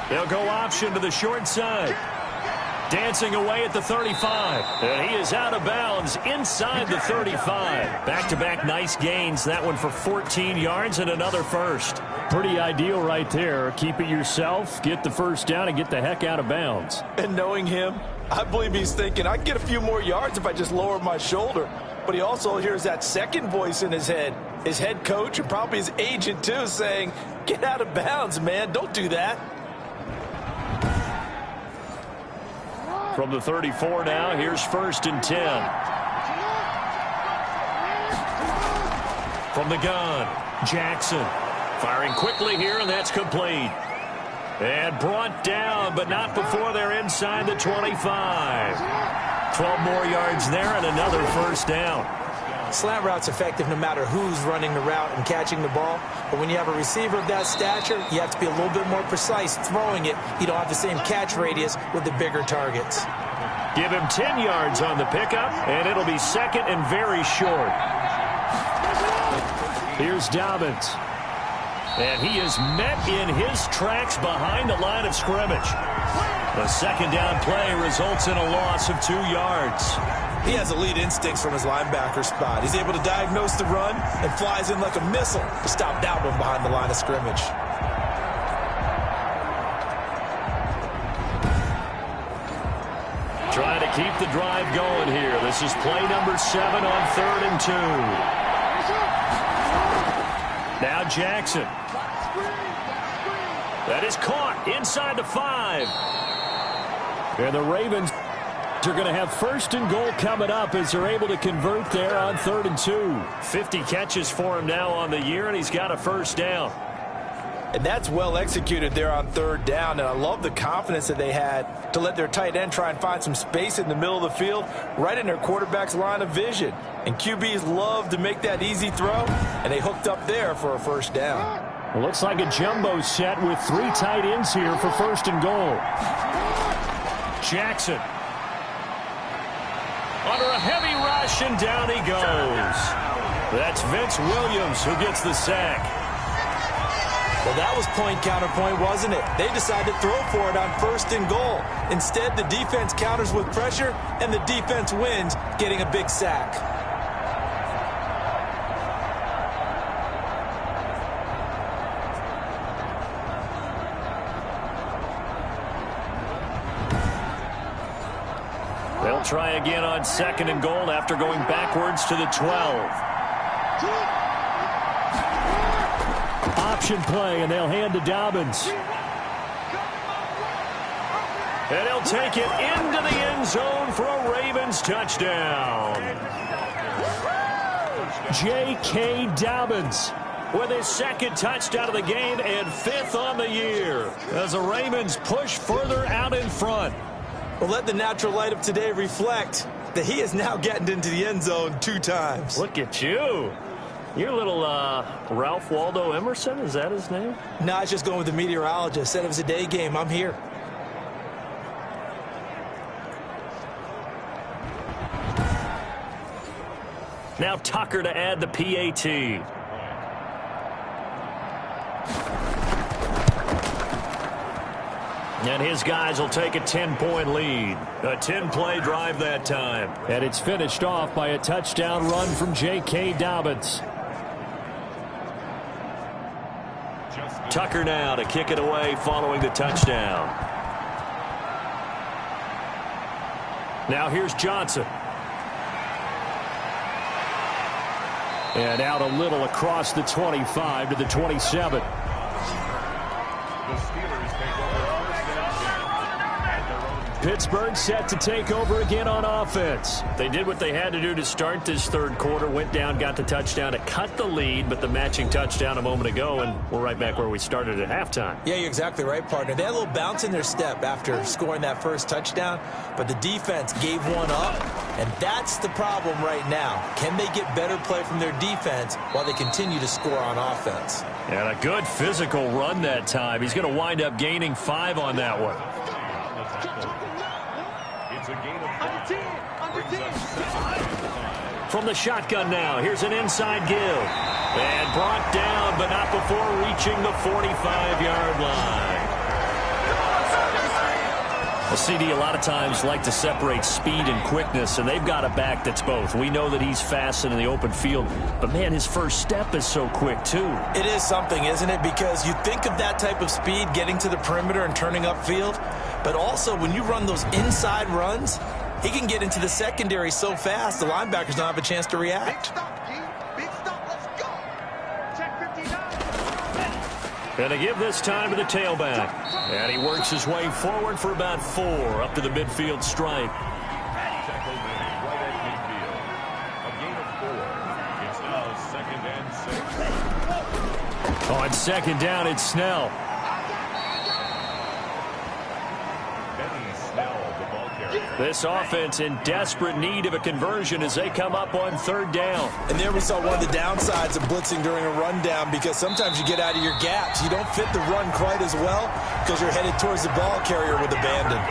They'll go option to the short side. Dancing away at the 35. And he is out of bounds inside the 35. Back-to-back nice gains. That one for 14 yards and another first. Pretty ideal right there. Keep it yourself, get the first down, and get the heck out of bounds. And knowing him, I believe he's thinking, I can get a few more yards if I just lower my shoulder. But he also hears that second voice in his head. His head coach and probably his agent, too, saying, get out of bounds, man. Don't do that. From the 34 now, here's 1st and 10. From the gun, Jackson. Firing quickly here, and that's complete. And brought down, but not before they're inside the 25. 12 more yards there and another first down. Slant route's effective no matter who's running the route and catching the ball. But when you have a receiver of that stature, you have to be a little bit more precise throwing it. You don't have the same catch radius with the bigger targets. Give him 10 yards on the pickup, and it'll be second and very short. Here's Dobbins. And he is met in his tracks behind the line of scrimmage. The second down play results in a loss of 2 yards. He has elite instincts from his linebacker spot. He's able to diagnose the run and flies in like a missile to stop that one behind the line of scrimmage. Trying to keep the drive going here. This is play number 7 on 3rd and 2. Now Jackson. That is caught inside the 5. And the Ravens are going to have 1st and goal coming up as they're able to convert there on 3rd and 2. 50 catches for him now on the year, and he's got a first down. And that's well executed there on 3rd down, and I love the confidence that they had to let their tight end try and find some space in the middle of the field, right in their quarterback's line of vision. And QBs love to make that easy throw, and they hooked up there for a first down. It looks like a jumbo set with 3 tight ends here for 1st and goal. Jackson. Under a heavy rush, and down he goes. That's Vince Williams who gets the sack. Well, that was point counterpoint, wasn't it? They decided to throw for it on 1st and goal. Instead, the defense counters with pressure, and the defense wins, getting a big sack. They'll try again on 2nd and goal after going backwards to the 12. Option play, and they'll hand to Dobbins. And he'll take it into the end zone for a Ravens touchdown. J.K. Dobbins with his 2nd touchdown of the game and 5th on the year as the Ravens push further out in front. Well, let the natural light of today reflect that he is now getting into the end zone 2 times. Look at you. You're a little Ralph Waldo Emerson, is that his name? No, I was just going with the meteorologist. Said it was a day game. I'm here. Now Tucker to add the PAT. And his guys will take a 10-point lead. A 10-play drive that time. And it's finished off by a touchdown run from J.K. Dobbins. Tucker now to kick it away following the touchdown. Now here's Johnson. And out a little across the 25 to the 27. The Steelers take over 1st and 10 at their own Pittsburgh set to take over again on offense. They did what they had to do to start this third quarter, went down, got the touchdown to cut the lead, but the matching touchdown a moment ago, and we're right back where we started at halftime. Yeah, you're exactly right, partner. They had a little bounce in their step after scoring that first touchdown, but the defense gave one up, and that's the problem right now. Can they get better play from their defense while they continue to score on offense? And a good physical run that time. He's going to wind up gaining 5 on that one. It's a gain of 5. From the shotgun now, here's an inside give. And brought down, but not before reaching the 45-yard line. Well, CD, a lot of times like to separate speed and quickness, and they've got a back that's both. We know that he's fast in the open field, but, man, his first step is so quick, too. It is something, isn't it? Because you think of that type of speed getting to the perimeter and turning upfield, but also when you run those inside runs, he can get into the secondary so fast the linebackers don't have a chance to react. And they give this time to the tailback. And he works his way forward for about 4 up to the midfield stripe. Tackle made right at midfield. A gain of 4. It's now 2nd and 6. On second down, it's Snell. Benny Snell, the ball carrier. This offense in desperate need of a conversion as they come up on 3rd down. And there we saw one of the downsides of blitzing during a rundown, because sometimes you get out of your gaps. You don't fit the run quite as well because you're headed towards the ball carrier with abandon.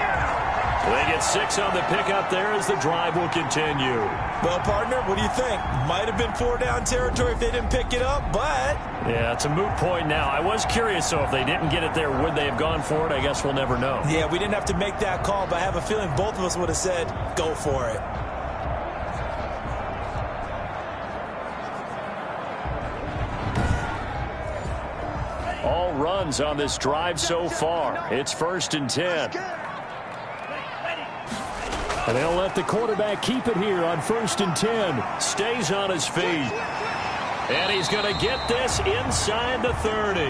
They get 6 on the pickup there as the drive will continue. Well, partner, what do you think? Might have been 4-down territory if they didn't pick it up, but... Yeah, it's a moot point now. I was curious, so if they didn't get it there, would they have gone for it? I guess we'll never know. Yeah, we didn't have to make that call, but I have a feeling both of us would have said, go for it. All runs on this drive so far. It's 1st and 10. And they'll let the quarterback keep it here on 1st and 10. Stays on his feet. And he's going to get this inside the 30.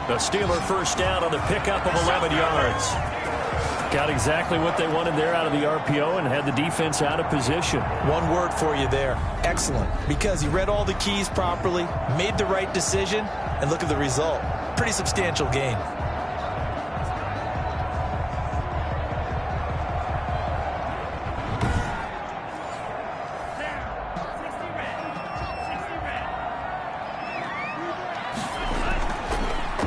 The Steeler first down on the pickup of 11 yards. Got exactly what they wanted there out of the RPO and had the defense out of position. One word for you there. Excellent. Because he read all the keys properly, made the right decision, and look at the result. Pretty substantial gain.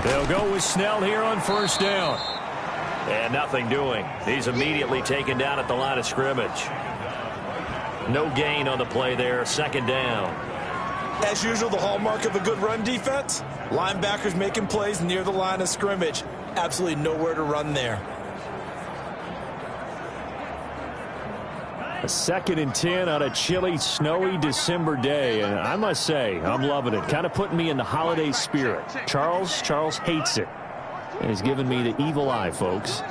They'll go with Snell here on 1st down. And nothing doing. He's immediately taken down at the line of scrimmage. No gain on the play there. 2nd down. As usual, the hallmark of a good run defense, linebackers making plays near the line of scrimmage. Absolutely nowhere to run there. A 2nd and 10 on a chilly, snowy December day. And I must say, I'm loving it. Kind of putting me in the holiday spirit. Charles hates it. And he's giving me the evil eye, folks.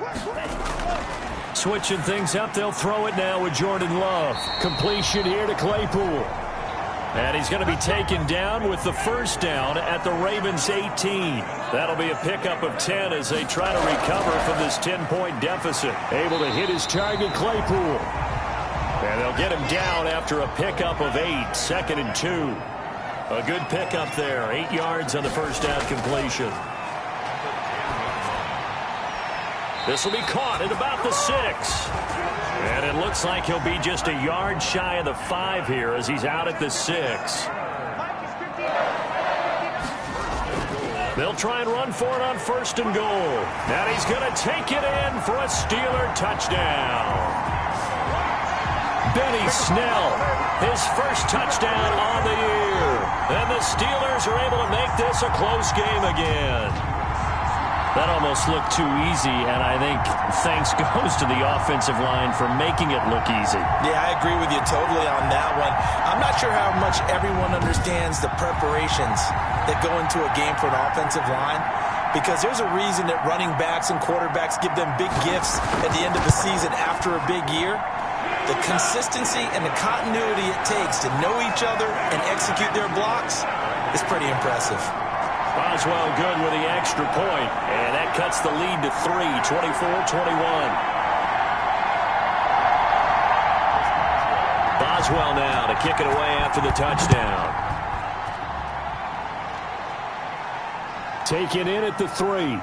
Switching things up, they'll throw it now with Jordan Love. Completion here to Claypool. And he's going to be taken down with the 1st down at the Ravens' 18. That'll be a pickup of 10 as they try to recover from this 10-point deficit. Able to hit his target, Claypool. And they'll get him down after a pickup of 8. 2nd and 2. A good pickup there. 8 yards on the first down completion. This will be caught at about the 6. And it looks like he'll be just a yard shy of the 5 here as he's out at the 6. They'll try and run for it on 1st and goal. And he's going to take it in for a Steeler touchdown. Benny Snell, his first touchdown on the year. And the Steelers are able to make this a close game again. That almost looked too easy, and I think thanks goes to the offensive line for making it look easy. Yeah, I agree with you totally on that one. I'm not sure how much everyone understands the preparations that go into a game for an offensive line, because there's a reason that running backs and quarterbacks give them big gifts at the end of the season after a big year. The consistency and the continuity it takes to know each other and execute their blocks is pretty impressive. Boswell good with the extra point, and that cuts the lead to 3, 24-21. Boswell now to kick it away after the touchdown. Taken in at the 3.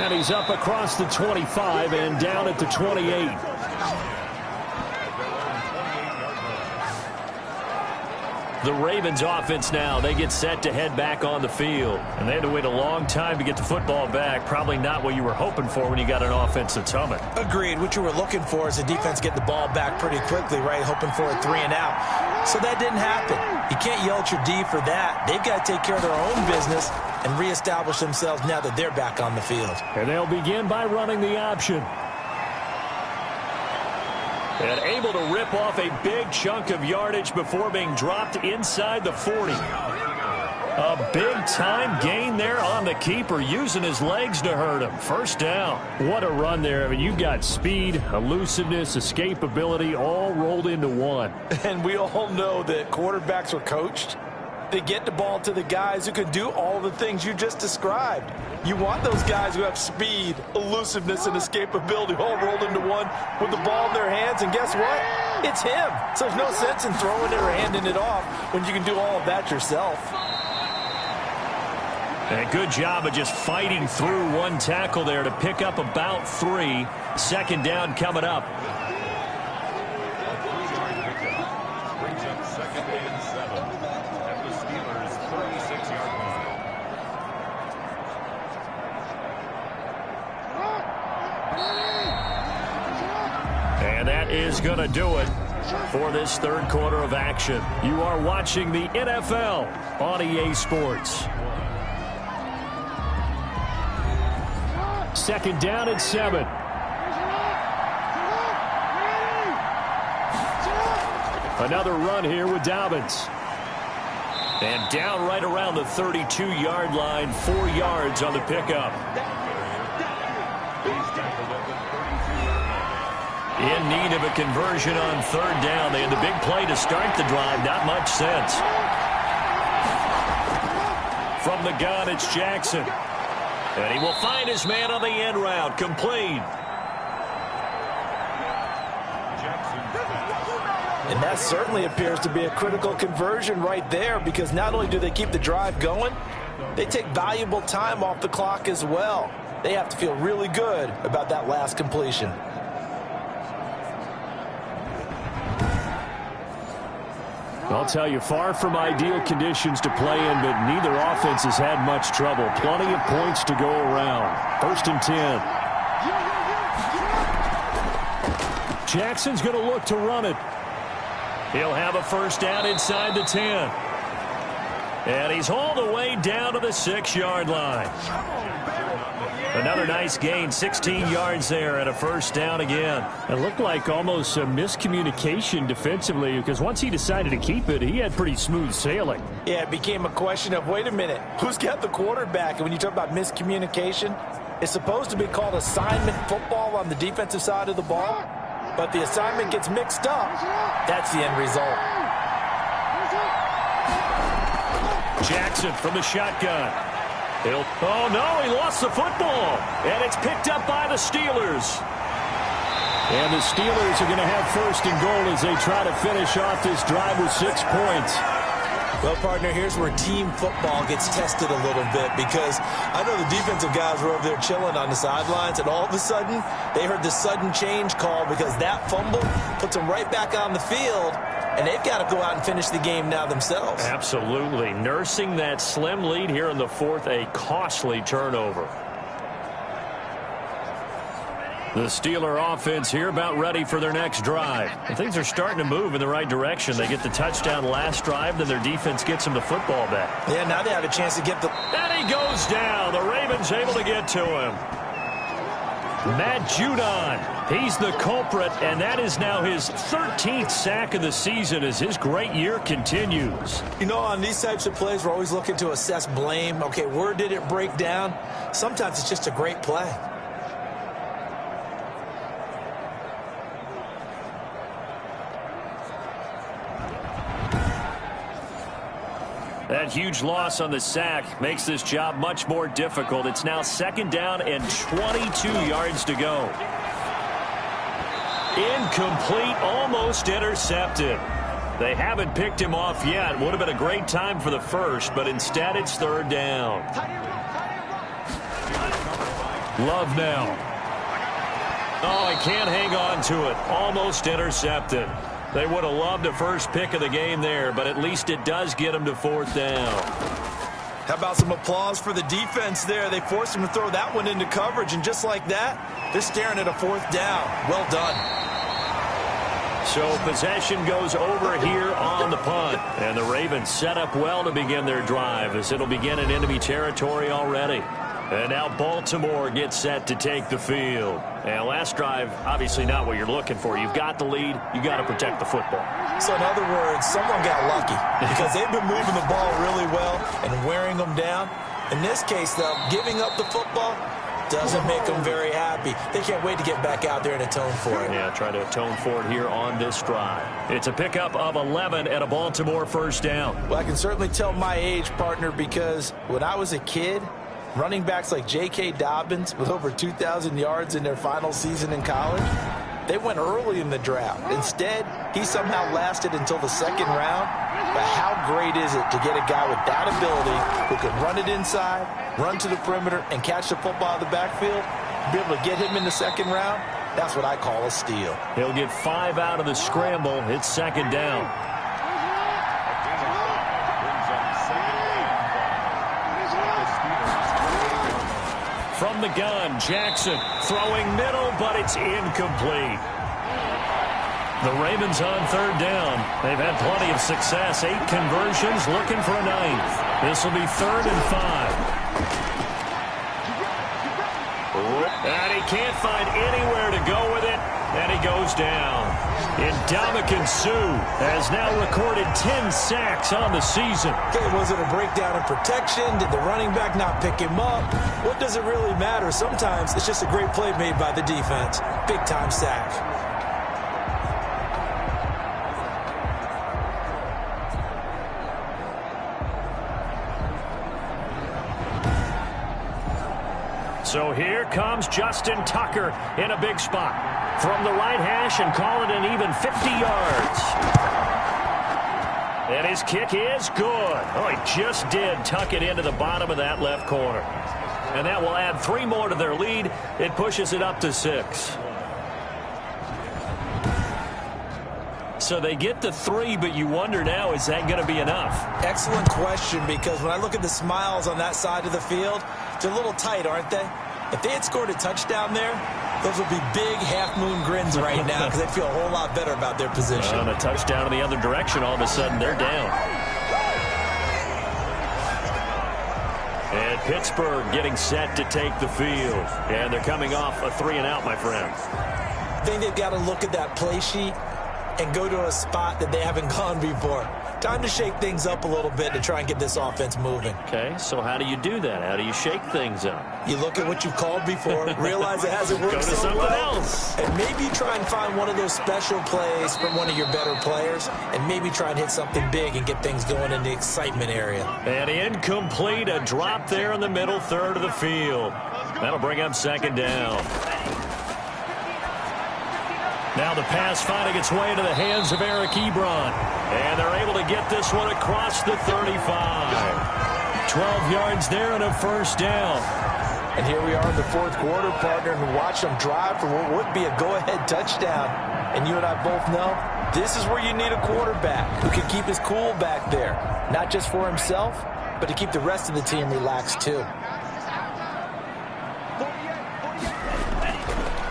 And he's up across the 25 and down at the 28. The Ravens offense now, they get set to head back on the field. And they had to wait a long time to get the football back. Probably not what you were hoping for when you got an offense that's humming. Agreed. What you were looking for is the defense get the ball back pretty quickly, right? Hoping for a 3 and out. So that didn't happen. You can't yell at your D for that. They've got to take care of their own business and reestablish themselves now that they're back on the field. And they'll begin by running the option. And able to rip off a big chunk of yardage before being dropped inside the 40. A big-time gain there on the keeper, using his legs to hurt him. First down. What a run there. I mean, you got speed, elusiveness, escapability, all rolled into one. And we all know that quarterbacks are coached. They get the ball to the guys who can do all the things you just described. You want those guys who have speed, elusiveness, and escapability all rolled into one with the ball in their hands. And guess what? It's him. So there's no sense in throwing it or handing it off when you can do all of that yourself. And a good job of just fighting through one tackle there to pick up about 3. Second down coming up. Brings up 2nd and 7 at the Steelers' 36-yard line. And that is going to do it for this third quarter of action. You are watching the NFL on EA Sports. Second down and 7. Another run here with Dobbins. And down right around the 32-yard line, 4 yards on the pickup. In need of a conversion on third down. They had the big play to start the drive. Not much sense. From the gun, it's Jackson. And he will find his man on the end route. Complete. And that certainly appears to be a critical conversion right there, because not only do they keep the drive going, they take valuable time off the clock as well. They have to feel really good about that last completion. I'll tell you, far from ideal conditions to play in, but neither offense has had much trouble. Plenty of points to go around. 1st and 10. Jackson's going to look to run it. He'll have a first down inside the 10. And he's hauled away down to the 6-yard line. Another nice gain, 16 yards there, and a first down again. It looked like almost a miscommunication defensively, because once he decided to keep it, he had pretty smooth sailing. Yeah, it became a question of, wait a minute, who's got the quarterback? And when you talk about miscommunication, it's supposed to be called assignment football on the defensive side of the ball, but the assignment gets mixed up. That's the end result. Jackson from the shotgun. Oh, no, he lost the football. And it's picked up by the Steelers. And the Steelers are going to have 1st and goal as they try to finish off this drive with 6 points. Well, partner, here's where team football gets tested a little bit, because I know the defensive guys were over there chilling on the sidelines, and all of a sudden, they heard the sudden change call, because that fumble puts them right back on the field, and they've got to go out and finish the game now themselves. Absolutely. Nursing that slim lead here in the 4th, a costly turnover. The Steeler offense here about ready for their next drive. And things are starting to move in the right direction. They get the touchdown last drive, then their defense gets them the football back. Yeah, now they have a chance to get the... And he goes down. The Ravens able to get to him. Matt Judon, he's the culprit, and that is now his 13th sack of the season as his great year continues. You know, on these types of plays, we're always looking to assess blame. Okay, where did it break down? Sometimes it's just a great play. That huge loss on the sack makes this job much more difficult. It's now 2nd down and 22 yards to go. Incomplete, almost intercepted. They haven't picked him off yet. Would have been a great time for the first, but instead it's 3rd down. Love now. Oh, he can't hang on to it. Almost intercepted. They would have loved a first pick of the game there, but at least it does get them to 4th down. How about some applause for the defense there? They forced him to throw that one into coverage, and just like that, they're staring at a 4th down. Well done. So possession goes over here on the punt. And the Ravens set up well to begin their drive as it'll begin in enemy territory already. And now Baltimore gets set to take the field. And last drive, obviously not what you're looking for. You've got the lead. You got to protect the football. So in other words, someone got lucky because they've been moving the ball really well and wearing them down. In this case, though, giving up the football doesn't make them very happy. They can't wait to get back out there and atone for it. Yeah, try to atone for it here on this drive. It's a pickup of 11 at a Baltimore 1st down. Well, I can certainly tell my age, partner, because when I was a kid, running backs like J.K. Dobbins with over 2,000 yards in their final season in college, they went early in the draft. Instead, he somehow lasted until the 2nd round. But how great is it to get a guy with that ability who can run it inside, run to the perimeter, and catch the football out of the backfield? Be able to get him in the 2nd round? That's what I call a steal. He'll get 5 out of the scramble. It's 2nd down. From the gun, Jackson throwing middle, but it's incomplete. The Ravens on 3rd down. They've had plenty of success. 8 conversions, looking for a 9th. This will be 3rd and 5. And he can't find anywhere to go with it, and he goes down. Ndamukong Suh has now recorded 10 sacks on the season. Okay, was it a breakdown in protection? Did the running back not pick him up? What does it really matter? Sometimes it's just a great play made by the defense. Big-time sack. So here comes Justin Tucker in a big spot. From the right hash and call it an even 50 yards. And his kick is good. Oh, he just did tuck it into the bottom of that left corner. And that will add 3 more to their lead. It pushes it up to 6. So they get the 3, but you wonder now, is that going to be enough? Excellent question, because when I look at the smiles on that side of the field, they're a little tight, aren't they? If they had scored a touchdown there, those would be big half-moon grins right now because they feel a whole lot better about their position. On a touchdown in the other direction, all of a sudden they're down. And Pittsburgh getting set to take the field. And they're coming off a 3-and-out, my friend. I think they've got to look at that play sheet and go to a spot that they haven't gone before. Time to shake things up a little bit to try and get this offense moving. Okay, so how do you do that? How do you shake things up? You look at what you've called before, realize it hasn't worked so something well, else. and maybe try and find one of those special plays from one of your better players, and maybe try and hit something big and get things going in the excitement area. And incomplete, a drop there in the middle third of the field. That'll bring up 2nd down. Now the pass finding its way into the hands of Eric Ebron. And they're able to get this one across the 35. 12 yards there and a 1st down. And here we are in the 4th quarter, partner, and watch them drive for what would be a go-ahead touchdown. And you and I both know this is where you need a quarterback who can keep his cool back there. Not just for himself, but to keep the rest of the team relaxed too.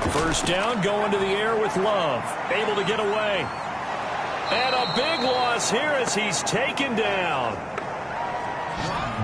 1st down, going to the air with Love. Able to get away. And a big loss here as he's taken down.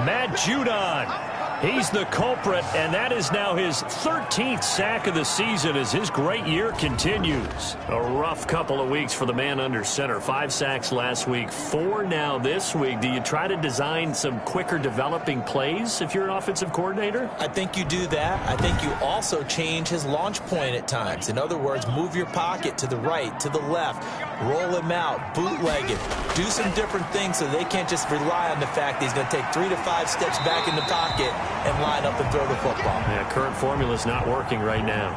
Matt Judon. He's the culprit, and that is now his 13th sack of the season as his great year continues. A rough couple of weeks for the man under center. 5 sacks last week, 4 now this week. Do you try to design some quicker developing plays if you're an offensive coordinator? I think you do that. I think you also change his launch point at times. In other words, move your pocket to the right, to the left. roll him out, bootleg him, do some different things so they can't just rely on the fact that he's going to take 3 to 5 steps back in the pocket and line up and throw the football. Yeah, current formula is not working right now.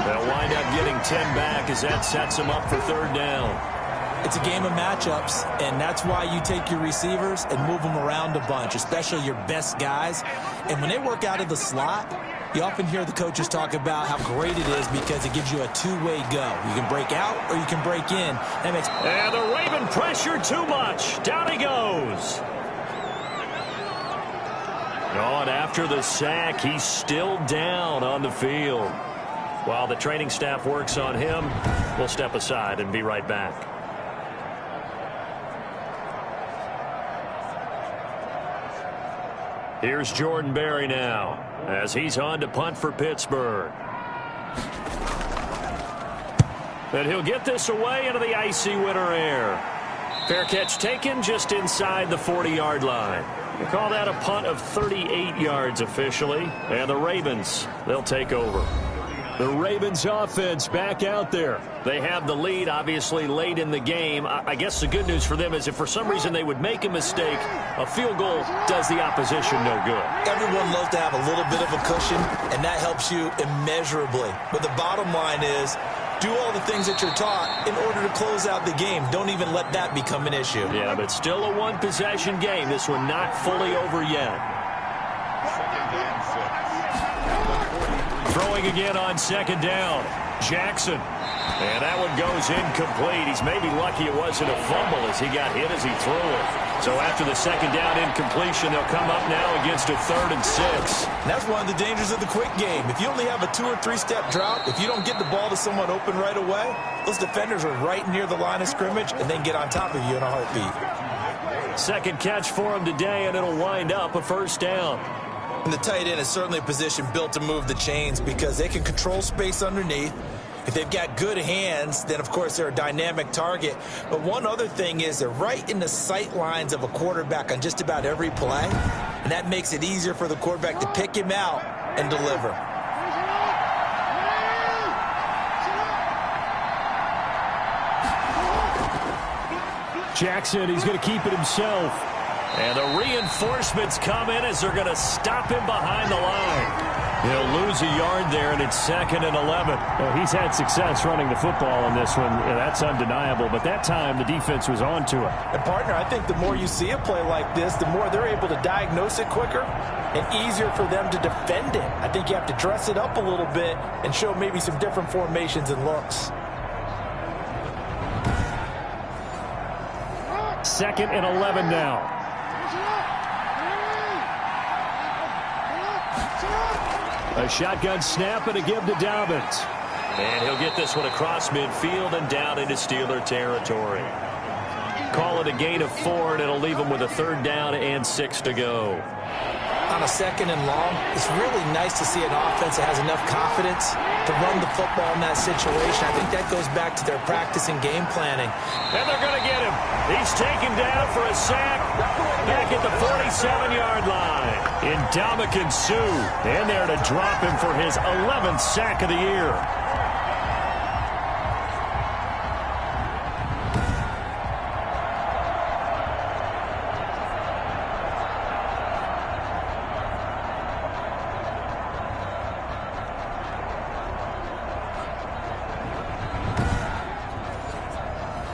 They'll wind up getting 10 back as that sets them up for third down. It's a game of matchups, and that's why you take your receivers and move them around a bunch, especially your best guys. And when they work out of the slot, you often hear the coaches talk about how great it is because it gives you a two-way go. You can break out or you can break in. And the Raven pressure too much. Down he goes. Oh, and after the sack, he's still down on the field. While the training staff works on him, we'll step aside and be right back. Here's Jordan Berry now as he's on to punt for Pittsburgh. And he'll get this away into the icy winter air. Fair catch taken just inside the 40-yard line. We call that a punt of 38 yards officially. And the Ravens, they'll take over. The Ravens offense back out there. They have the lead, obviously, late in the game. I guess the good news for them is if for some reason they would make a mistake, a field goal does the opposition no good. Everyone loves to have a little bit of a cushion, and that helps you immeasurably. But the bottom line is, do all the things that you're taught in order to close out the game. Don't even let that become an issue. Yeah, but still a one-possession game. This one not fully over yet. Throwing again on second down. Jackson. And that one goes incomplete. He's maybe lucky it wasn't a fumble as he got hit as he threw it. So after the second down incompletion, they'll come up now against a 3rd and 6. And that's one of the dangers of the quick game. If you only have a 2- or 3-step drop, if you don't get the ball to someone open right away, those defenders are right near the line of scrimmage and then get on top of you in a heartbeat. Second catch for him today, and it'll wind up a first down. And the tight end is certainly a position built to move the chains because they can control space underneath. If they've got good hands, then, of course, they're a dynamic target. But one other thing is they're right in the sight lines of a quarterback on just about every play, and that makes it easier for the quarterback to pick him out and deliver. Jackson, he's going to keep it himself. And the reinforcements come in as they're going to stop him behind the line. He'll lose a yard there, and it's 2nd and 11. Well, he's had success running the football in this one. That's undeniable. But that time, the defense was on to it. And, partner, I think the more you see a play like this, the more they're able to diagnose it quicker and easier for them to defend it. I think you have to dress it up a little bit and show maybe some different formations and looks. 2nd and 11 now. A shotgun snap and a give to Dobbins. And he'll get this one across midfield and down into Steeler territory. Call it a gain of 4, and it'll leave him with a 3rd down and 6 to go. On a 2nd and long, it's really nice to see an offense that has enough confidence to run the football in that situation. I think that goes back to their practice and game planning. And they're going to get him. He's taken down for a sack back at the 47-yard line. Ndamukong Suh in there to drop him for his 11th sack of the year.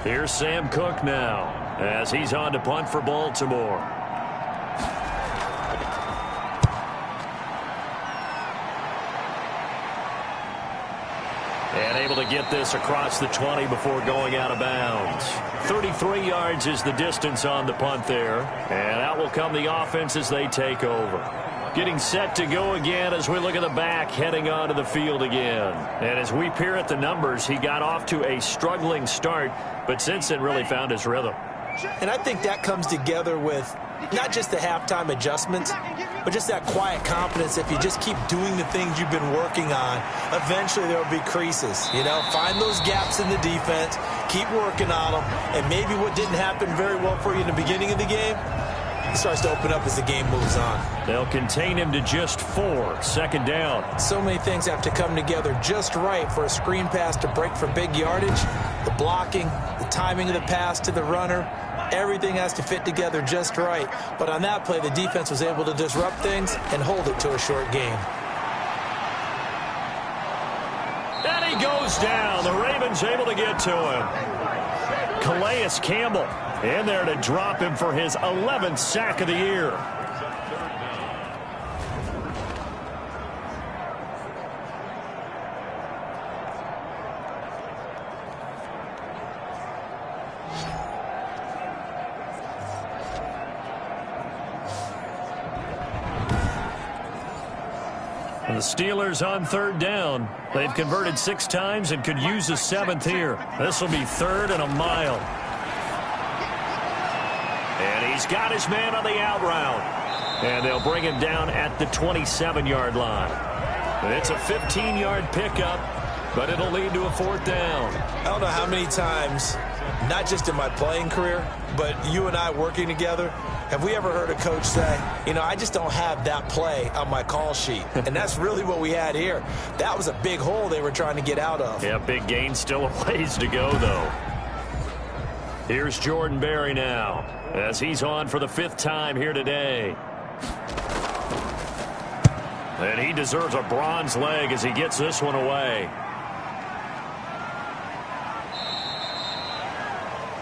Here's Sam Cook now as he's on to punt for Baltimore. And able to get this across the 20 before going out of bounds. 33 yards is the distance on the punt there. And out will come the offense as they take over. Getting set to go again as we look at the back heading onto the field again. And as we peer at the numbers, he got off to a struggling start, but since then really found his rhythm. And I think that comes together with not just the halftime adjustments, but just that quiet confidence. If you just keep doing the things you've been working on, eventually there will be creases. You know, find those gaps in the defense, keep working on them, and maybe what didn't happen very well for you in the beginning of the game, it starts to open up as the game moves on. They'll contain him to just 4, 2nd down. So many things have to come together just right for a screen pass to break for big yardage. the blocking, the timing of the pass to the runner. Everything has to fit together just right. But on that play, the defense was able to disrupt things and hold it to a short game. And he goes down. The Ravens able to get to him. Calais Campbell in there to drop him for his 11th sack of the year. The Steelers on third down. They've converted 6 times and could use a 7th here. This will be 3rd and a mile. And he's got his man on the out route. And they'll bring him down at the 27-yard line. And it's a 15-yard pickup, but it'll lead to a 4th down. I don't know how many times, not just in my playing career, but you and I working together, have we ever heard a coach say, you know, I just don't have that play on my call sheet? And that's really what we had here. That was a big hole they were trying to get out of. Yeah, big gain, still a ways to go, though. Here's Jordan Berry now, as he's on for the 5th time here today. And he deserves a bronze leg as he gets this one away.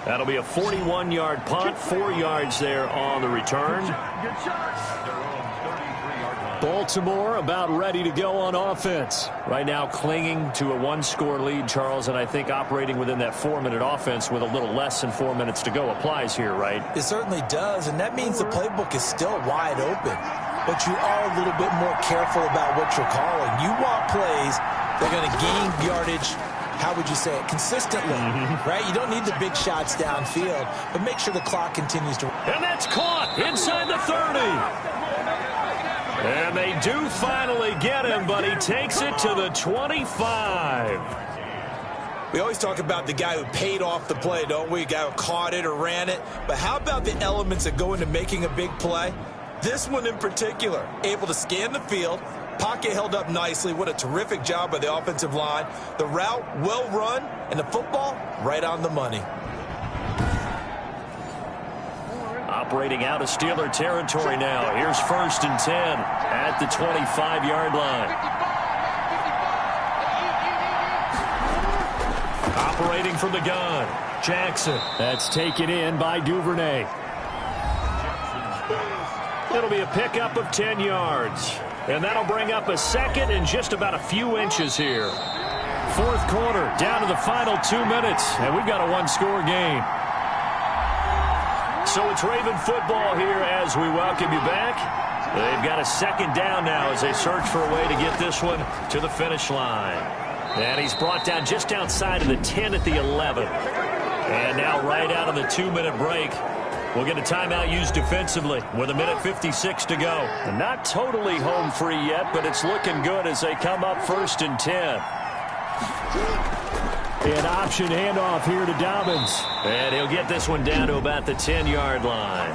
That'll be a 41-yard punt, 4 yards there on the return. Baltimore about ready to go on offense. Right now clinging to a 1-score lead, Charles, and I think operating within that 4-minute offense with a little less than 4 minutes to go applies here, right? It certainly does, and that means the playbook is still wide open. But you are a little bit more careful about what you're calling. You want plays that are going to gain yardage, how would you say it, consistently, right? You don't need the big shots downfield, but make sure the clock continues to... And that's caught inside the 30. And they do finally get him, but he takes it to the 25. We always talk about the guy who paid off the play, don't we? The guy who caught it or ran it. But how about the elements that go into making a big play? This one in particular, able to scan the field, pocket held up nicely. What a terrific job by the offensive line. The route, well run, and the football, right on the money. Operating out of Steeler territory now. Here's 1st and 10 at the 25-yard line. Operating from the gun, Jackson. That's taken in by Duvernay. It'll be a pickup of 10 yards. And that'll bring up a 2nd and just about a few inches here. 4th quarter, down to the final 2 minutes, and we've got a 1-score game. So it's Raven football here as we welcome you back. They've got a 2nd down now as they search for a way to get this one to the finish line. And he's brought down just outside of the 10 at the 11. And now right out of the 2-minute break, we'll get a timeout used defensively with 1:56 to go. And not totally home free yet, but it's looking good as they come up 1st and 10. An option handoff here to Dobbins. And he'll get this one down to about the 10-yard line.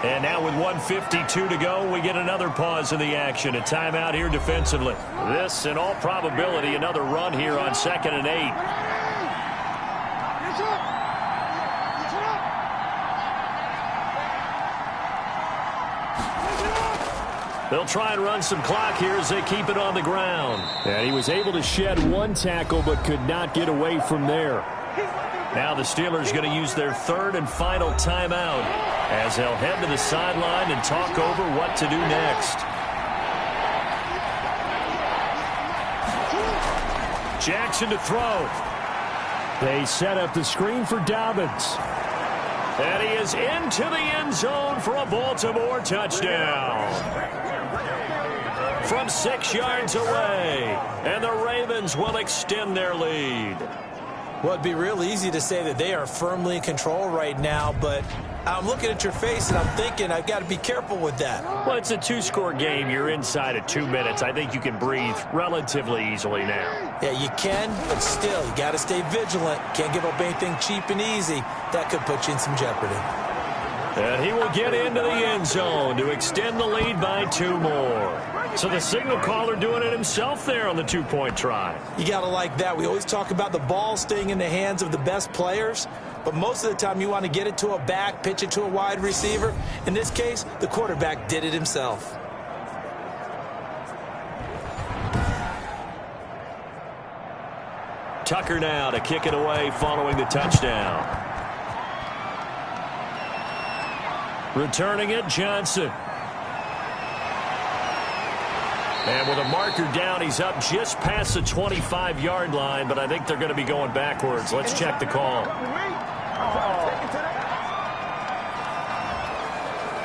And now with 1:52 to go, we get another pause in the action. A timeout here defensively. This, in all probability, another run here on 2nd and 8. They'll try and run some clock here as they keep it on the ground. And he was able to shed 1 tackle but could not get away from there. Now the Steelers going to use their 3rd and final timeout as they'll head to the sideline and talk over what to do next. Jackson to throw. They set up the screen for Dobbins. And he is into the end zone for a Baltimore touchdown. From 6 yards away. And the Ravens will extend their lead. Well, it'd be real easy to say that they are firmly in control right now, but I'm looking at your face and I'm thinking I've got to be careful with that. Well, it's a 2-score game. You're inside of 2 minutes. I think you can breathe relatively easily now. Yeah, you can, but still, you got to stay vigilant. Can't give up anything cheap and easy. That could put you in some jeopardy. And he will get into the end zone to extend the lead by 2 more. So the signal caller doing it himself there on the 2-point try. You got to like that. We always talk about the ball staying in the hands of the best players, but most of the time you want to get it to a back, pitch it to a wide receiver. In this case, the quarterback did it himself. Tucker now to kick it away following the touchdown. Returning it, Johnson. And with a marker down, he's up just past the 25-yard line, but I think they're going to be going backwards. Let's check the call.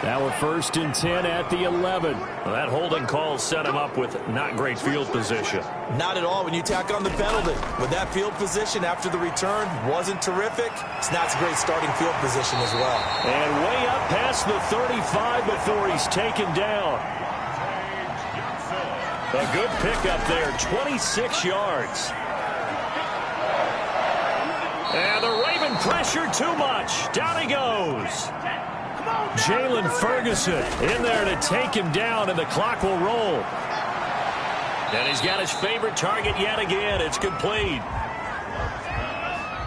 Now we're 1st and 10 at the 11. Well, that holding call set him up with not great field position. Not at all when you tack on the penalty. With that field position after the return wasn't terrific, it's not a great starting field position as well. And way up past the 35 before he's taken down. A good pickup there, 26 yards. And the Raven pressure too much. Down he goes. Jalen Ferguson in there to take him down, and the clock will roll. And he's got his favorite target yet again. It's complete.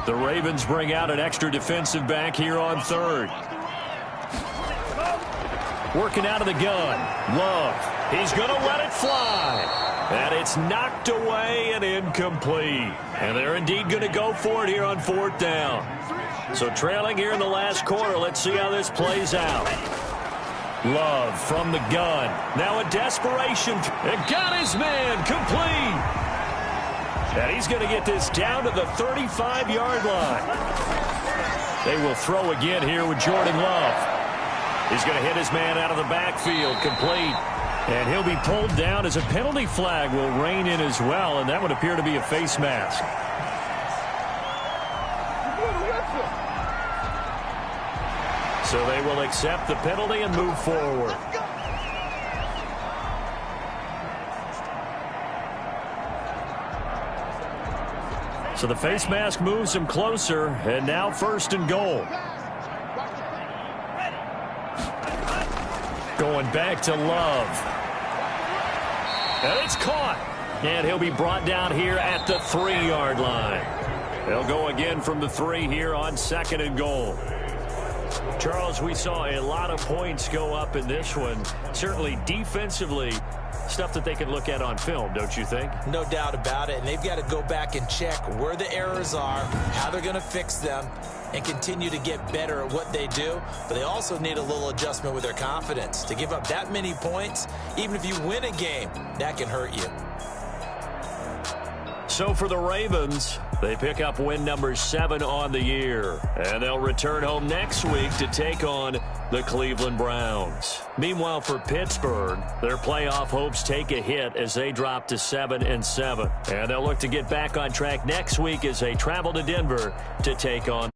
The Ravens bring out an extra defensive back here on 3rd. Working out of the gun. Love. He's going to let it fly. And it's knocked away and incomplete. And they're indeed going to go for it here on 4th down. So trailing here in the last quarter. Let's see how this plays out. Love from the gun. Now a desperation. And got his man complete. And he's going to get this down to the 35-yard line. They will throw again here with Jordan Love. He's going to hit his man out of the backfield. Complete. And he'll be pulled down as a penalty flag will rein in as well. And that would appear to be a face mask. So they will accept the penalty and move forward. So the face mask moves him closer, and now 1st and goal. Going back to Love. And it's caught. And he'll be brought down here at the 3-yard line. They'll go again from the 3 here on 2nd and goal. Charles, we saw a lot of points go up in this one. Certainly defensively, stuff that they can look at on film, don't you think? No doubt about it. And they've got to go back and check where the errors are, how they're going to fix them, and continue to get better at what they do. But they also need a little adjustment with their confidence. To give up that many points, even if you win a game, that can hurt you. So for the Ravens, they pick up win number 7 on the year. And they'll return home next week to take on the Cleveland Browns. Meanwhile, for Pittsburgh, their playoff hopes take a hit as they drop to 7-7. And they'll look to get back on track next week as they travel to Denver to take on